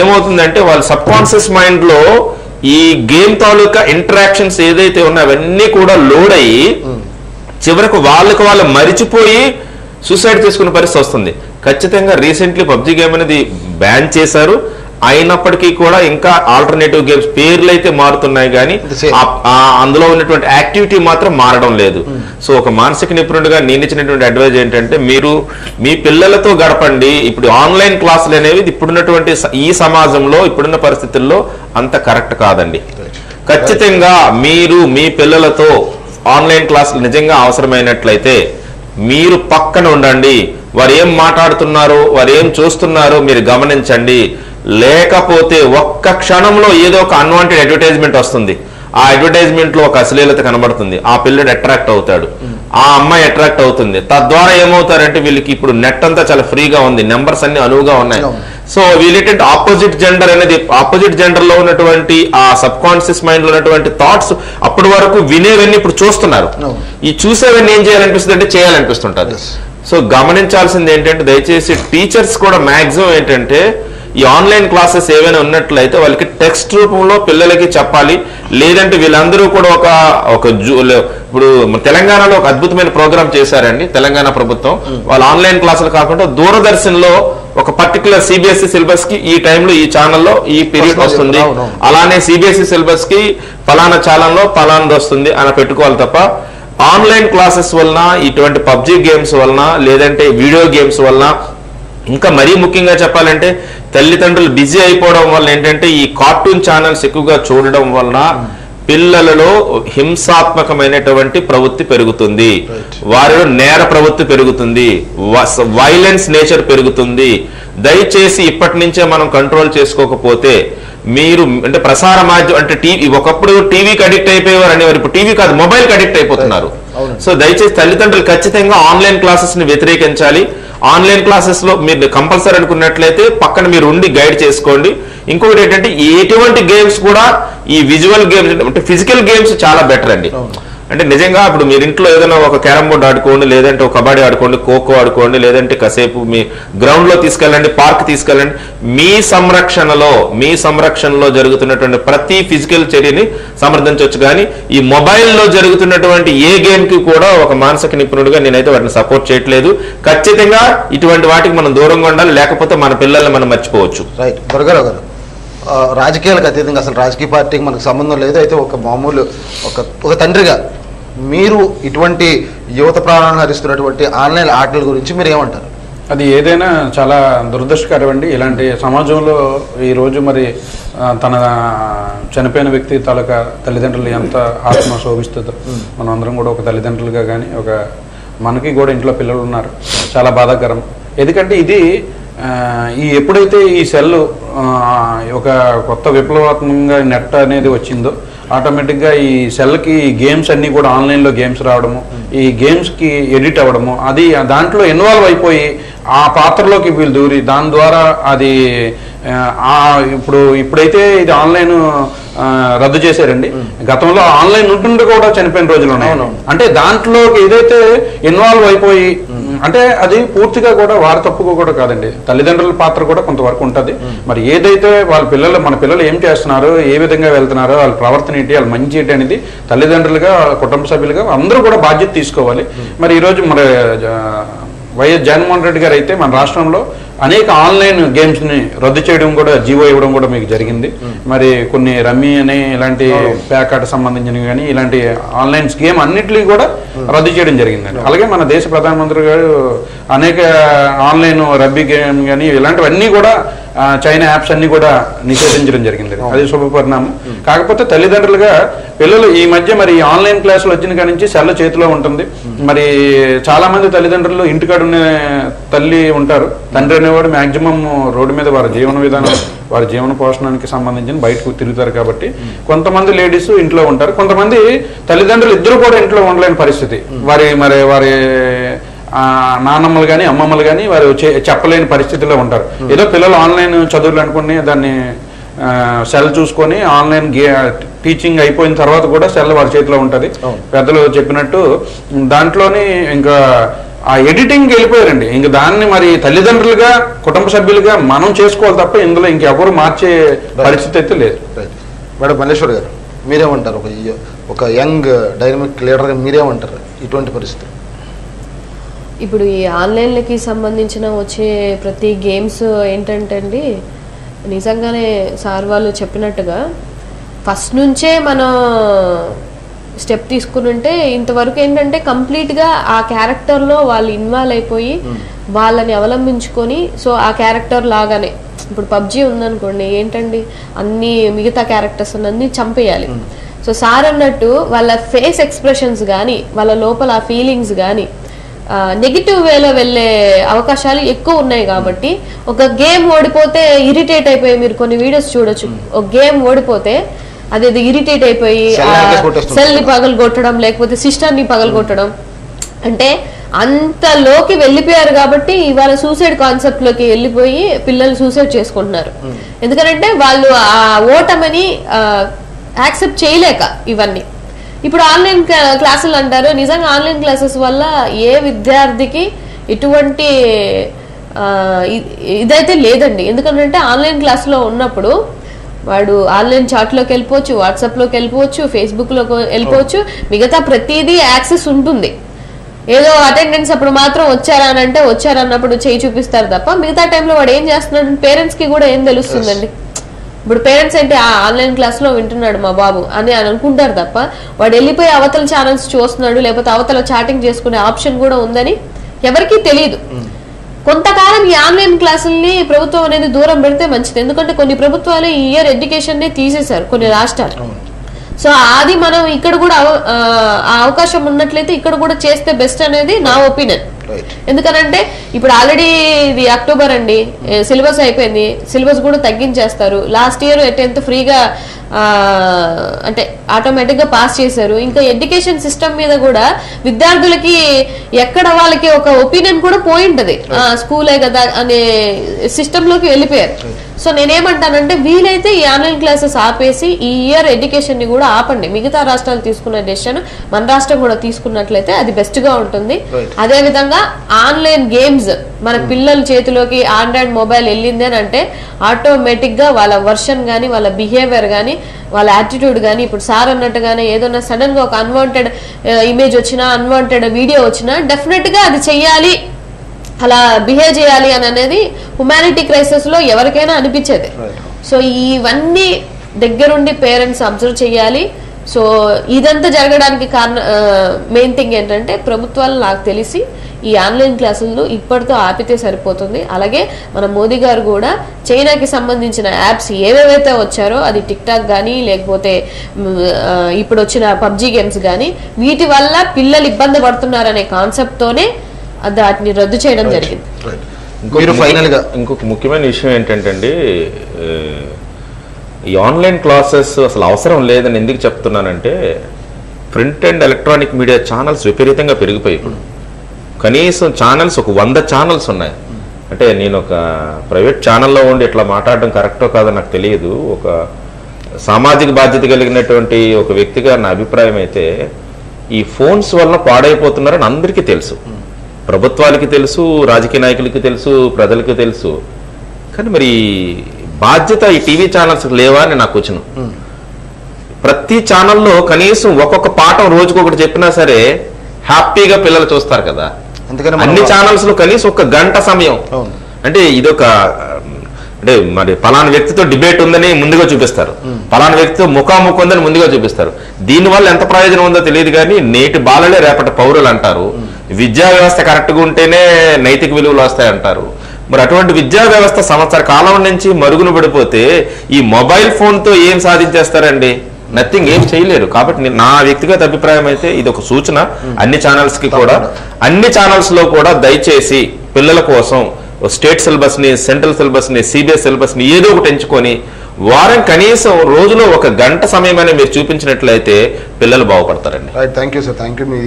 ఏమవుతుందంటే వాళ్ళ సబ్ కాన్షియస్ మైండ్ లో ఈ గేమ్ తాలూకా ఇంటరాక్షన్స్ ఏదైతే ఉన్నాయో అవన్నీ కూడా లోడ్ అయ్యి చివరకు వాళ్ళు మరిచిపోయి సూసైడ్ చేసుకునే పరిస్థితి వస్తుంది. ఖచ్చితంగా రీసెంట్లీ పబ్జి గేమ్ అనేది బ్యాన్ చేశారు, అయినప్పటికీ కూడా ఇంకా ఆల్టర్నేటివ్ గేమ్స్ పేర్లు అయితే మారుతున్నాయి కానీ అందులో ఉన్నటువంటి యాక్టివిటీ మాత్రం మారడం లేదు. సో ఒక మానసిక నిపుణుడిగా నేను ఇచ్చినటువంటి అడ్వైజ్ ఏంటంటే మీరు మీ పిల్లలతో గడపండి. ఇప్పుడు ఆన్లైన్ క్లాసులు అనేవి ఇప్పుడున్నటువంటి ఈ సమాజంలో ఇప్పుడున్న పరిస్థితుల్లో అంత కరెక్ట్ కాదండి. ఖచ్చితంగా మీరు మీ పిల్లలతో ఆన్లైన్ క్లాసులు నిజంగా అవసరమైనట్లయితే మీరు పక్కన ఉండండి, వారు ఏం మాట్లాడుతున్నారో వారు ఏం చూస్తున్నారో మీరు గమనించండి. లేకపోతే ఒక్క క్షణంలో ఏదో ఒక అన్వాంటెడ్ అడ్వర్టైజ్మెంట్ వస్తుంది, ఆ అడ్వర్టైజ్మెంట్ లో ఒక అశ్లీలత కనబడుతుంది, ఆ పిల్లడు అట్రాక్ట్ అవుతాడు, ఆ అమ్మాయి అట్రాక్ట్ అవుతుంది. తద్వారా ఏమవుతారంటే వీళ్ళకి ఇప్పుడు నెట్ అంతా చాలా ఫ్రీగా ఉంది, నెంబర్స్ అన్ని అనువుగా ఉన్నాయి. సో వీళ్ళేంటంటే ఆపోజిట్ జెండర్ అనేది ఆపోజిట్ జెండర్ లో ఉన్నటువంటి ఆ సబ్ కాన్షియస్ మైండ్ లో ఉన్నటువంటి థాట్స్ అప్పటి వరకు వినేవన్నీ ఇప్పుడు చూస్తున్నారు. ఈ చూసేవన్నీ ఏం చేయాలనిపిస్తుంది అంటే చేయాలనిపిస్తుంటది. సో గమనించాల్సింది ఏంటంటే దయచేసి టీచర్స్ కూడా మాక్సిమం ఏంటంటే ఈ ఆన్లైన్ క్లాసెస్ ఏవైనా ఉన్నట్లయితే వాళ్ళకి టెక్స్ట్ రూపంలో పిల్లలకి చెప్పాలి. లేదంటే వీళ్ళందరూ కూడా ఇప్పుడు తెలంగాణలో ఒక అద్భుతమైన ప్రోగ్రామ్ చేశారండి తెలంగాణ ప్రభుత్వం. వాళ్ళ ఆన్లైన్ క్లాసులు కాకుండా దూరదర్శన్ లో ఒక పర్టికులర్ సిబిఎస్ఈ సిలబస్ కి ఈ టైంలో ఈ ఛానల్లో ఈ పీరియడ్ వస్తుంది, అలానే సిబిఎస్ఈ సిలబస్ కి ఫలానా ఛానల్లో ఫలానాది వస్తుంది అని పెట్టుకోవాలి తప్ప ఆన్లైన్ క్లాసెస్ వలన ఇటువంటి పబ్జి గేమ్స్ వలన లేదంటే వీడియో గేమ్స్ వలన ఇంకా మరీ ముఖ్యంగా చెప్పాలంటే తల్లిదండ్రులు బిజీ అయిపోవడం వల్ల ఏంటంటే ఈ కార్టూన్ ఛానల్స్ ఎక్కువగా చూడడం వలన పిల్లలలో హింసాత్మకమైనటువంటి ప్రవృత్తి పెరుగుతుంది, వారిలో నేర ప్రవృత్తి పెరుగుతుంది, వైలెన్స్ నేచర్ పెరుగుతుంది. దయచేసి ఇప్పటి నుంచే మనం కంట్రోల్ చేసుకోకపోతే మీరు అంటే ప్రసార మాధ్యమం అంటే టీవీ ఒకప్పుడు టీవీకి అడిక్ట్ అయిపోయేవారు అనేవారు, ఇప్పుడు టీవీ కాదు మొబైల్కి అడిక్ట్ అయిపోతున్నారు. సో దయచేసి తల్లిదండ్రులు ఖచ్చితంగా ఆన్లైన్ క్లాసెస్ ని వ్యతిరేకించాలి. ఆన్లైన్ క్లాసెస్ లో మీరు కంపల్సరీ అనుకున్నట్లయితే పక్కన మీరు ఉండి గైడ్ చేసుకోండి. ఇంకొకటి ఏంటంటే ఎటువంటి గేమ్స్ కూడా ఈ విజువల్ గేమ్స్ అంటే ఫిజికల్ గేమ్స్ చాలా బెటర్ అండి. అంటే నిజంగా ఇప్పుడు మీరు ఇంట్లో ఏదైనా ఒక క్యారమ్ బోర్డ్ ఆడుకోండి, లేదంటే ఒక కబడ్డీ ఆడుకోండి, ఖోఖో ఆడుకోండి, లేదంటే కాసేపు మీ గ్రౌండ్ లో తీసుకెళ్ళండి, పార్క్ తీసుకెళ్ళండి. మీ సంరక్షణలో జరుగుతున్నటువంటి ప్రతి ఫిజికల్ చర్యని సమర్థించవచ్చు. కానీ ఈ మొబైల్లో జరుగుతున్నటువంటి ఏ గేమ్ కి కూడా ఒక మానసిక నిపుణుడిగా నేనైతే వాటిని సపోర్ట్ చేయట్లేదు. ఖచ్చితంగా ఇటువంటి వాటికి మనం దూరంగా ఉండాలి, లేకపోతే మన పిల్లల్ని మనం మర్చిపోవచ్చు. రైట్ దొరగారావు గారు, రాజకీయాలకు అతీతంగా అసలు రాజకీయ పార్టీకి మనకు సంబంధం లేదు, అయితే ఒక మామూలు ఒక తండ్రిగా మీరు ఇటువంటి యువత ప్రాణాలను హరిస్తున్నటువంటి ఆన్లైన్ ఆటల గురించి మీరు ఏమంటారు? అది ఏదైనా చాలా దురదృష్టకరం అండి. ఇలాంటి సమాజంలో ఈరోజు మరి తన చనిపోయిన వ్యక్తి తాలూకా తల్లిదండ్రులు ఎంత ఆత్మ శోభిస్తుందో మనం అందరం కూడా ఒక తల్లిదండ్రులుగా కానీ మనకి కూడా ఇంట్లో పిల్లలు ఉన్నారు, చాలా బాధాకరం. ఎందుకంటే ఇది ఈ ఎప్పుడైతే ఈ సెల్ ఒక కొత్త విప్లవాత్మకంగా నెట్ అనేది వచ్చిందో ఆటోమేటిక్గా ఈ సెల్కి గేమ్స్ అన్నీ కూడా ఆన్లైన్లో గేమ్స్ రావడము, ఈ గేమ్స్కి ఎడిట్ అవ్వడము, అది దాంట్లో ఇన్వాల్వ్ అయిపోయి ఆ పాత్రలోకి వీళ్ళు దూరి దాని ద్వారా అది ఇప్పుడైతే ఇది ఆన్లైన్ రద్దు చేశారండి. గతంలో ఆన్లైన్ ఉంటుండే కూడా చనిపోయిన రోజులు ఉన్నాయి. అంటే దాంట్లో ఏదైతే ఇన్వాల్వ్ అయిపోయి అంటే అది పూర్తిగా కూడా వారి తప్పుగా కూడా కాదండి, తల్లిదండ్రుల పాత్ర కూడా కొంతవరకు ఉంటుంది. మరి ఏదైతే వాళ్ళ పిల్లలు మన పిల్లలు ఏం చేస్తున్నారో, ఏ విధంగా వెళ్తున్నారో, వాళ్ళ ప్రవర్తన ఏంటి, వాళ్ళ మంచి ఏంటి అనేది తల్లిదండ్రులుగా కుటుంబ సభ్యులుగా అందరూ కూడా బాధ్యత తీసుకోవాలి. మరి ఈరోజు మరి వైఎస్ జగన్మోహన్ రెడ్డి గారు అయితే మన రాష్ట్రంలో అనేక ఆన్లైన్ గేమ్స్ని రద్దు చేయడం కూడా, జీవో ఇవ్వడం కూడా మీకు జరిగింది. మరి కొన్ని రమ్మీ అని ఇలాంటి ప్యాకాట్ సంబంధించినవి కానీ ఇలాంటి ఆన్లైన్ గేమ్ అన్నింటినీ కూడా రద్దు చేయడం జరిగిందండి. అలాగే మన దేశ ప్రధానమంత్రి గారు అనేక ఆన్లైన్ రబ్బీ గేమ్ కానీ ఇలాంటివన్నీ కూడా చైనా యాప్స్ అన్ని కూడా నిషేధించడం జరిగింది. అది శుభ పరిణామం. కాకపోతే తల్లిదండ్రులుగా పిల్లలు ఈ మధ్య మరి ఆన్లైన్ క్లాసులు వచ్చిన కాడి నుంచి సెల్ల చేతిలో ఉంటుంది. మరి చాలా మంది తల్లిదండ్రులు ఇంటికాడ ఉన్న తల్లి ఉంటారు, తండ్రి అనేవాడు మాక్సిమం రోడ్డు మీద వారి జీవన విధానం, వారి జీవన పోషణానికి సంబంధించిన బయటకు తిరుగుతారు. కాబట్టి కొంతమంది లేడీస్ ఇంట్లో ఉంటారు, కొంతమంది తల్లిదండ్రులు ఇద్దరు కూడా ఇంట్లో ఉండలేని పరిస్థితి. వారి నాన్నమ్మలు కానీ అమ్మమ్మలు కానీ వారు చెప్పలేని పరిస్థితిలో ఉంటారు. ఏదో పిల్లలు ఆన్లైన్ చదువులు అనుకుని దాన్ని సెల్ చూసుకొని ఆన్లైన్ టీచింగ్ అయిపోయిన తర్వాత కూడా సెల్ వారి చేతిలో ఉంటుంది. పెద్దలు చెప్పినట్టు దాంట్లోని ఇంకా ఆ ఎడిటింగ్ వెళ్ళిపోయారండి. ఇంకా దాన్ని మరి తల్లిదండ్రులుగా కుటుంబ సభ్యులుగా మనం చేసుకోవాలి తప్ప ఇందులో ఇంకెవరు మార్చే పరిస్థితి అయితే లేదు. మేడం మల్లేశ్వర్ గారు మీరేమంటారు? ఒక యంగ్ డైనమిక్ లీడర్గా మీరేమంటారు ఇటువంటి పరిస్థితి? ఇప్పుడు ఈ ఆన్లైన్లకి సంబంధించిన వచ్చే ప్రతి గేమ్స్ ఏంటంటే అండి, నిజంగానే సార్ వాళ్ళు చెప్పినట్టుగా ఫస్ట్ నుంచే మనం స్టెప్ తీసుకుని ఉంటే ఇంతవరకు ఏంటంటే కంప్లీట్గా ఆ క్యారెక్టర్లో వాళ్ళు ఇన్వాల్వ్ అయిపోయి వాళ్ళని అవలంబించుకొని, సో ఆ క్యారెక్టర్ లాగానే ఇప్పుడు పబ్జీ ఉందనుకోండి, ఏంటండి అన్ని మిగతా క్యారెక్టర్స్ అన్ని చంపేయాలి. సో సార్ అన్నట్టు వాళ్ళ ఫేస్ ఎక్స్ప్రెషన్స్ కానీ వాళ్ళ లోపల ఆ ఫీలింగ్స్ కానీ నెగిటివ్ వేలో వెళ్ళే అవకాశాలు ఎక్కువ ఉన్నాయి. కాబట్టి ఒక గేమ్ ఓడిపోతే ఇరిటేట్ అయిపోయి మీరు కొన్ని వీడియోస్ చూడొచ్చు, ఒక గేమ్ ఓడిపోతే అదేదో ఇరిటేట్ అయిపోయి సెల్ ని పగలగొట్టడం, లేకపోతే సిస్టమ్ ని పగలగొట్టడం, అంటే అంతలోకి వెళ్ళిపోయారు. కాబట్టి ఇవాళ సూసైడ్ కాన్సెప్ట్ లోకి వెళ్ళిపోయి పిల్లలు సూసైడ్ చేసుకుంటున్నారు. ఎందుకంటే వాళ్ళు ఆ ఓటమని యాక్సెప్ట్ చేయలేక ఇవన్నీ. ఇప్పుడు ఆన్లైన్ క్లాసులు అంటారు, నిజంగా ఆన్లైన్ క్లాసెస్ వల్ల ఏ విద్యార్థికి ఎటువంటి ఇదైతే లేదండి. ఎందుకంటే ఆన్లైన్ క్లాసులో ఉన్నప్పుడు వాడు ఆన్లైన్ చాట్లోకి వెళ్ళిపోవచ్చు, వాట్సాప్లోకి వెళ్ళిపోవచ్చు, ఫేస్బుక్లోకి వెళ్ళిపోవచ్చు, మిగతా ప్రతిదీ యాక్సెస్ ఉంటుంది. ఏదో అటెండెన్స్ అప్పుడు మాత్రం వచ్చారనంటే వచ్చారన్నప్పుడు చేయి చూపిస్తారు తప్ప మిగతా టైంలో వాడు ఏం చేస్తున్నాడు పేరెంట్స్కి కూడా ఏం తెలుస్తుందండి. ఇప్పుడు పేరెంట్స్ ఏంటి ఆన్లైన్ క్లాస్లో వింటున్నాడు మా బాబు అని అనుకుంటారు తప్ప వాడు వెళ్ళిపోయి అవతల ఛానల్స్ చూస్తున్నాడు, లేకపోతే అవతల చాటింగ్ చేసుకునే ఆప్షన్ కూడా ఉందని ఎవరికీ తెలియదు. కొంతకాలం ఈ ఆన్లైన్ క్లాసుల్ని ప్రభుత్వం అనేది దూరం పెడితే మంచిది. ఎందుకంటే కొన్ని ప్రభుత్వాలు ఈ ఇయర్ ఎడ్యుకేషన్ ని తీసేశారు కొన్ని రాష్ట్రాలు. సో అది మనం ఇక్కడ కూడా ఆ అవకాశం ఉన్నట్లయితే ఇక్కడ కూడా చేస్తే బెస్ట్ అనేది నా ఒపీనియన్. ఎందుకనంటే ఇప్పుడు ఆల్రెడీ ఇది అక్టోబర్ అండి, సిలబస్ అయిపోయింది, సిలబస్ కూడా తగ్గించేస్తారు. లాస్ట్ ఇయర్ 10th ఫ్రీగా అంటే ఆటోమేటిక్ గా పాస్ చేశారు. ఇంకా ఎడ్యుకేషన్ సిస్టమ్ మీద కూడా విద్యార్థులకి ఎక్కడ వాళ్ళకి ఒక ఒపీనియన్ కూడా పోయింటది, స్కూలే కదా అనే సిస్టమ్ లోకి వెళ్ళిపోయారు. సో నేనేమంటానంటే వీలైతే ఈ ఆన్లైన్ క్లాసెస్ ఆపేసి ఈ ఇయర్ ఎడ్యుకేషన్ ని కూడా ఆపండి. మిగతా రాష్ట్రాలు తీసుకున్న డెసిషన్ మన రాష్ట్రం కూడా తీసుకున్నట్లయితే అది బెస్ట్ గా ఉంటుంది. అదే విధంగా ఆన్లైన్ గేమ్స్ మన పిల్లల చేతిలోకి ఆండ్రాయిడ్ మొబైల్ వెళ్ళింది అని అంటే ఆటోమేటిక్ గా వాళ్ళ వర్షన్ గానీ, వాళ్ళ బిహేవియర్ గానీ, వాళ్ళ యాటిట్యూడ్ గానీ, ఇప్పుడు సార్ అన్నట్టుగానే ఏదైనా సడన్ గా ఒక అన్వాంటెడ్ ఇమేజ్ వచ్చినా, అన్వాంటెడ్ వీడియో వచ్చినా డెఫినెట్ గా అది చెయ్యాలి, అలా బిహేవ్ చేయాలి అని అనేది హ్యుమానిటీ క్రైసిస్ లో ఎవరికైనా అనిపించేది. సో ఇవన్నీ దగ్గరుండి పేరెంట్స్ అబ్జర్వ్ చేయాలి. సో ఇదంతా జరగడానికి కారణం మెయిన్ థింగ్ ఏంటంటే ప్రభుత్వాలు నాకు తెలిసి ఈ ఆన్లైన్ క్లాసులు ఇప్పటితో ఆపితే సరిపోతుంది. అలాగే మన మోదీ గారు కూడా చైనాకి సంబంధించిన యాప్స్ ఏవేవైతే వచ్చారో అది టిక్ టాక్ కానీ, లేకపోతే ఇప్పుడు వచ్చిన పబ్జీ గేమ్స్ కానీ, వీటి వల్ల పిల్లలు ఇబ్బంది పడుతున్నారనే కాన్సెప్ట్ తోనే వాటిని రద్దు చేయడం జరిగింది. మీరు ఫైనల్గా ఇంకొక ముఖ్యమైన విషయం ఏంటంటే అండి, ఈ ఆన్లైన్ క్లాసెస్ అసలు అవసరం లేదని ఎందుకు చెప్తున్నానంటే, print and electronic media channels విపరీతంగా పెరిగిపోయి ఇప్పుడు కనీసం ఛానల్స్ ఒక 100 ఛానల్స్ ఉన్నాయి. అంటే నేను ఒక ప్రైవేట్ ఛానల్లో ఉండి ఇట్లా మాట్లాడడం కరెక్టో కాదో నాకు తెలియదు. ఒక సామాజిక బాధ్యత కలిగినటువంటి ఒక వ్యక్తిగా నా అభిప్రాయం అయితే, ఈ ఫోన్స్ వల్ల పాడైపోతున్నారని అందరికీ తెలుసు, ప్రభుత్వాలకి తెలుసు, రాజకీయ నాయకులకి తెలుసు, ప్రజలకి తెలుసు. కానీ మరి బాధ్యత ఈ టీవీ ఛానల్స్ లేవా అని నాకు వచ్చిన. ప్రతి ఛానల్లో కనీసం ఒక్కొక్క పాఠం రోజుకొకటి చెప్పినా సరే హ్యాపీగా పిల్లలు చూస్తారు కదా. అన్ని ఛానల్స్ లో కనీసం ఒక గంట సమయం, అంటే ఇదొక అంటే మరి పలానా వ్యక్తితో డిబేట్ ఉందని ముందుగా చూపిస్తారు, పలానా వ్యక్తితో ముఖాముఖం ఉందని ముందుగా చూపిస్తారు. దీనివల్ల ఎంత ప్రయోజనం ఉందో తెలియదు కానీ నేటి బాలలే రేపటి పౌరులు అంటారు. విద్యా వ్యవస్థ కరెక్ట్గా ఉంటేనే నైతిక విలువలు వస్తాయి అంటారు. మరి అటువంటి విద్యా వ్యవస్థ సంవత్సర కాలం నుంచి మరుగున పడిపోతే ఈ మొబైల్ ఫోన్తో ఏం సాధించేస్తారండి? నథింగ్, ఏం చేయలేరు. కాబట్టి నా వ్యక్తిగత అభిప్రాయం అయితే ఇది ఒక సూచన అన్ని ఛానల్స్ కి కూడా, అన్ని ఛానల్స్ లో కూడా దయచేసి పిల్లల కోసం స్టేట్ సిలబస్ ని, సెంట్రల్ సిలబస్ ని, సిబిఎస్ సిలబస్ ని ఏదో ఒకటి ఎంచుకొని వారం కనీసం రోజులో ఒక గంట సమయమైనా మీరు చూపించినట్లయితే పిల్లలు బాగుపడతారండి. Right, thank you sir, thank you. మీ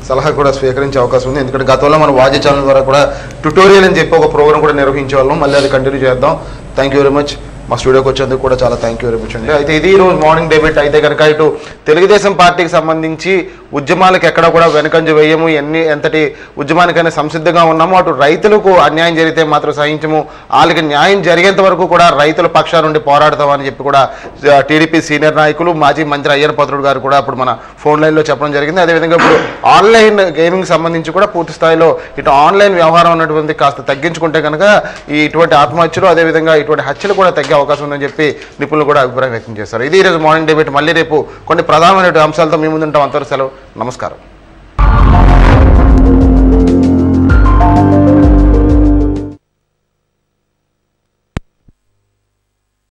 సలహా కూడా స్వీకరించే అవకాశం ఉంది. ఎందుకంటే గతంలో మన వాజీ ఛానల్ ద్వారా కూడా ట్యుటోరియల్ అని చెప్పి ఒక ప్రోగ్రామ్ కూడా నిర్వహించే వాళ్ళం. మళ్ళీ అది కంటిన్యూ చేద్దాం. Thank you very much. మా స్టూడియోకి వచ్చేందుకు కూడా చాలా థ్యాంక్ యూ వెరీ మచ్ అండి. అయితే ఇది రోజు మార్నింగ్ డిబేట్. అయితే కనుక ఇటు తెలుగుదేశం పార్టీకి సంబంధించి ఉద్యమాలకు ఎక్కడ కూడా వెనకంజ వేయము, ఎంతటి ఉద్యమానికైనా సంసిద్ధంగా ఉన్నాము. అటు రైతులకు అన్యాయం జరిగితే మాత్రం సహించము, వాళ్ళకి న్యాయం జరిగేంత వరకు కూడా రైతుల పక్షాల నుండి పోరాడతామని చెప్పి కూడా టీడీపీ సీనియర్ నాయకులు మాజీ మంత్రి అయ్యర్ పత్రుడు గారు కూడా ఇప్పుడు మన ఫోన్ లైన్లో చెప్పడం జరిగింది. అదేవిధంగా ఇప్పుడు ఆన్లైన్ గేమింగ్ సంబంధించి కూడా పూర్తి స్థాయిలో ఇటు ఆన్లైన్ వ్యవహారం అన్నటువంటి కాస్త తగ్గించుకుంటే కనుక ఇటువంటి ఆత్మహత్యలు అదేవిధంగా ఇటువంటి హత్యలు కూడా తగ్గే అవకాశం ఉందని చెప్పి నిపుణులు కూడా అభిప్రాయం వ్యక్తం చేస్తారు. ఇది ఈరోజు మార్నింగ్ డిబేట్. మళ్ళీ రేపు కొన్ని ప్రధానమైన అంశాలతో మీ ముందుంటాం. అంతవరకు సెలవు, నమస్కారం.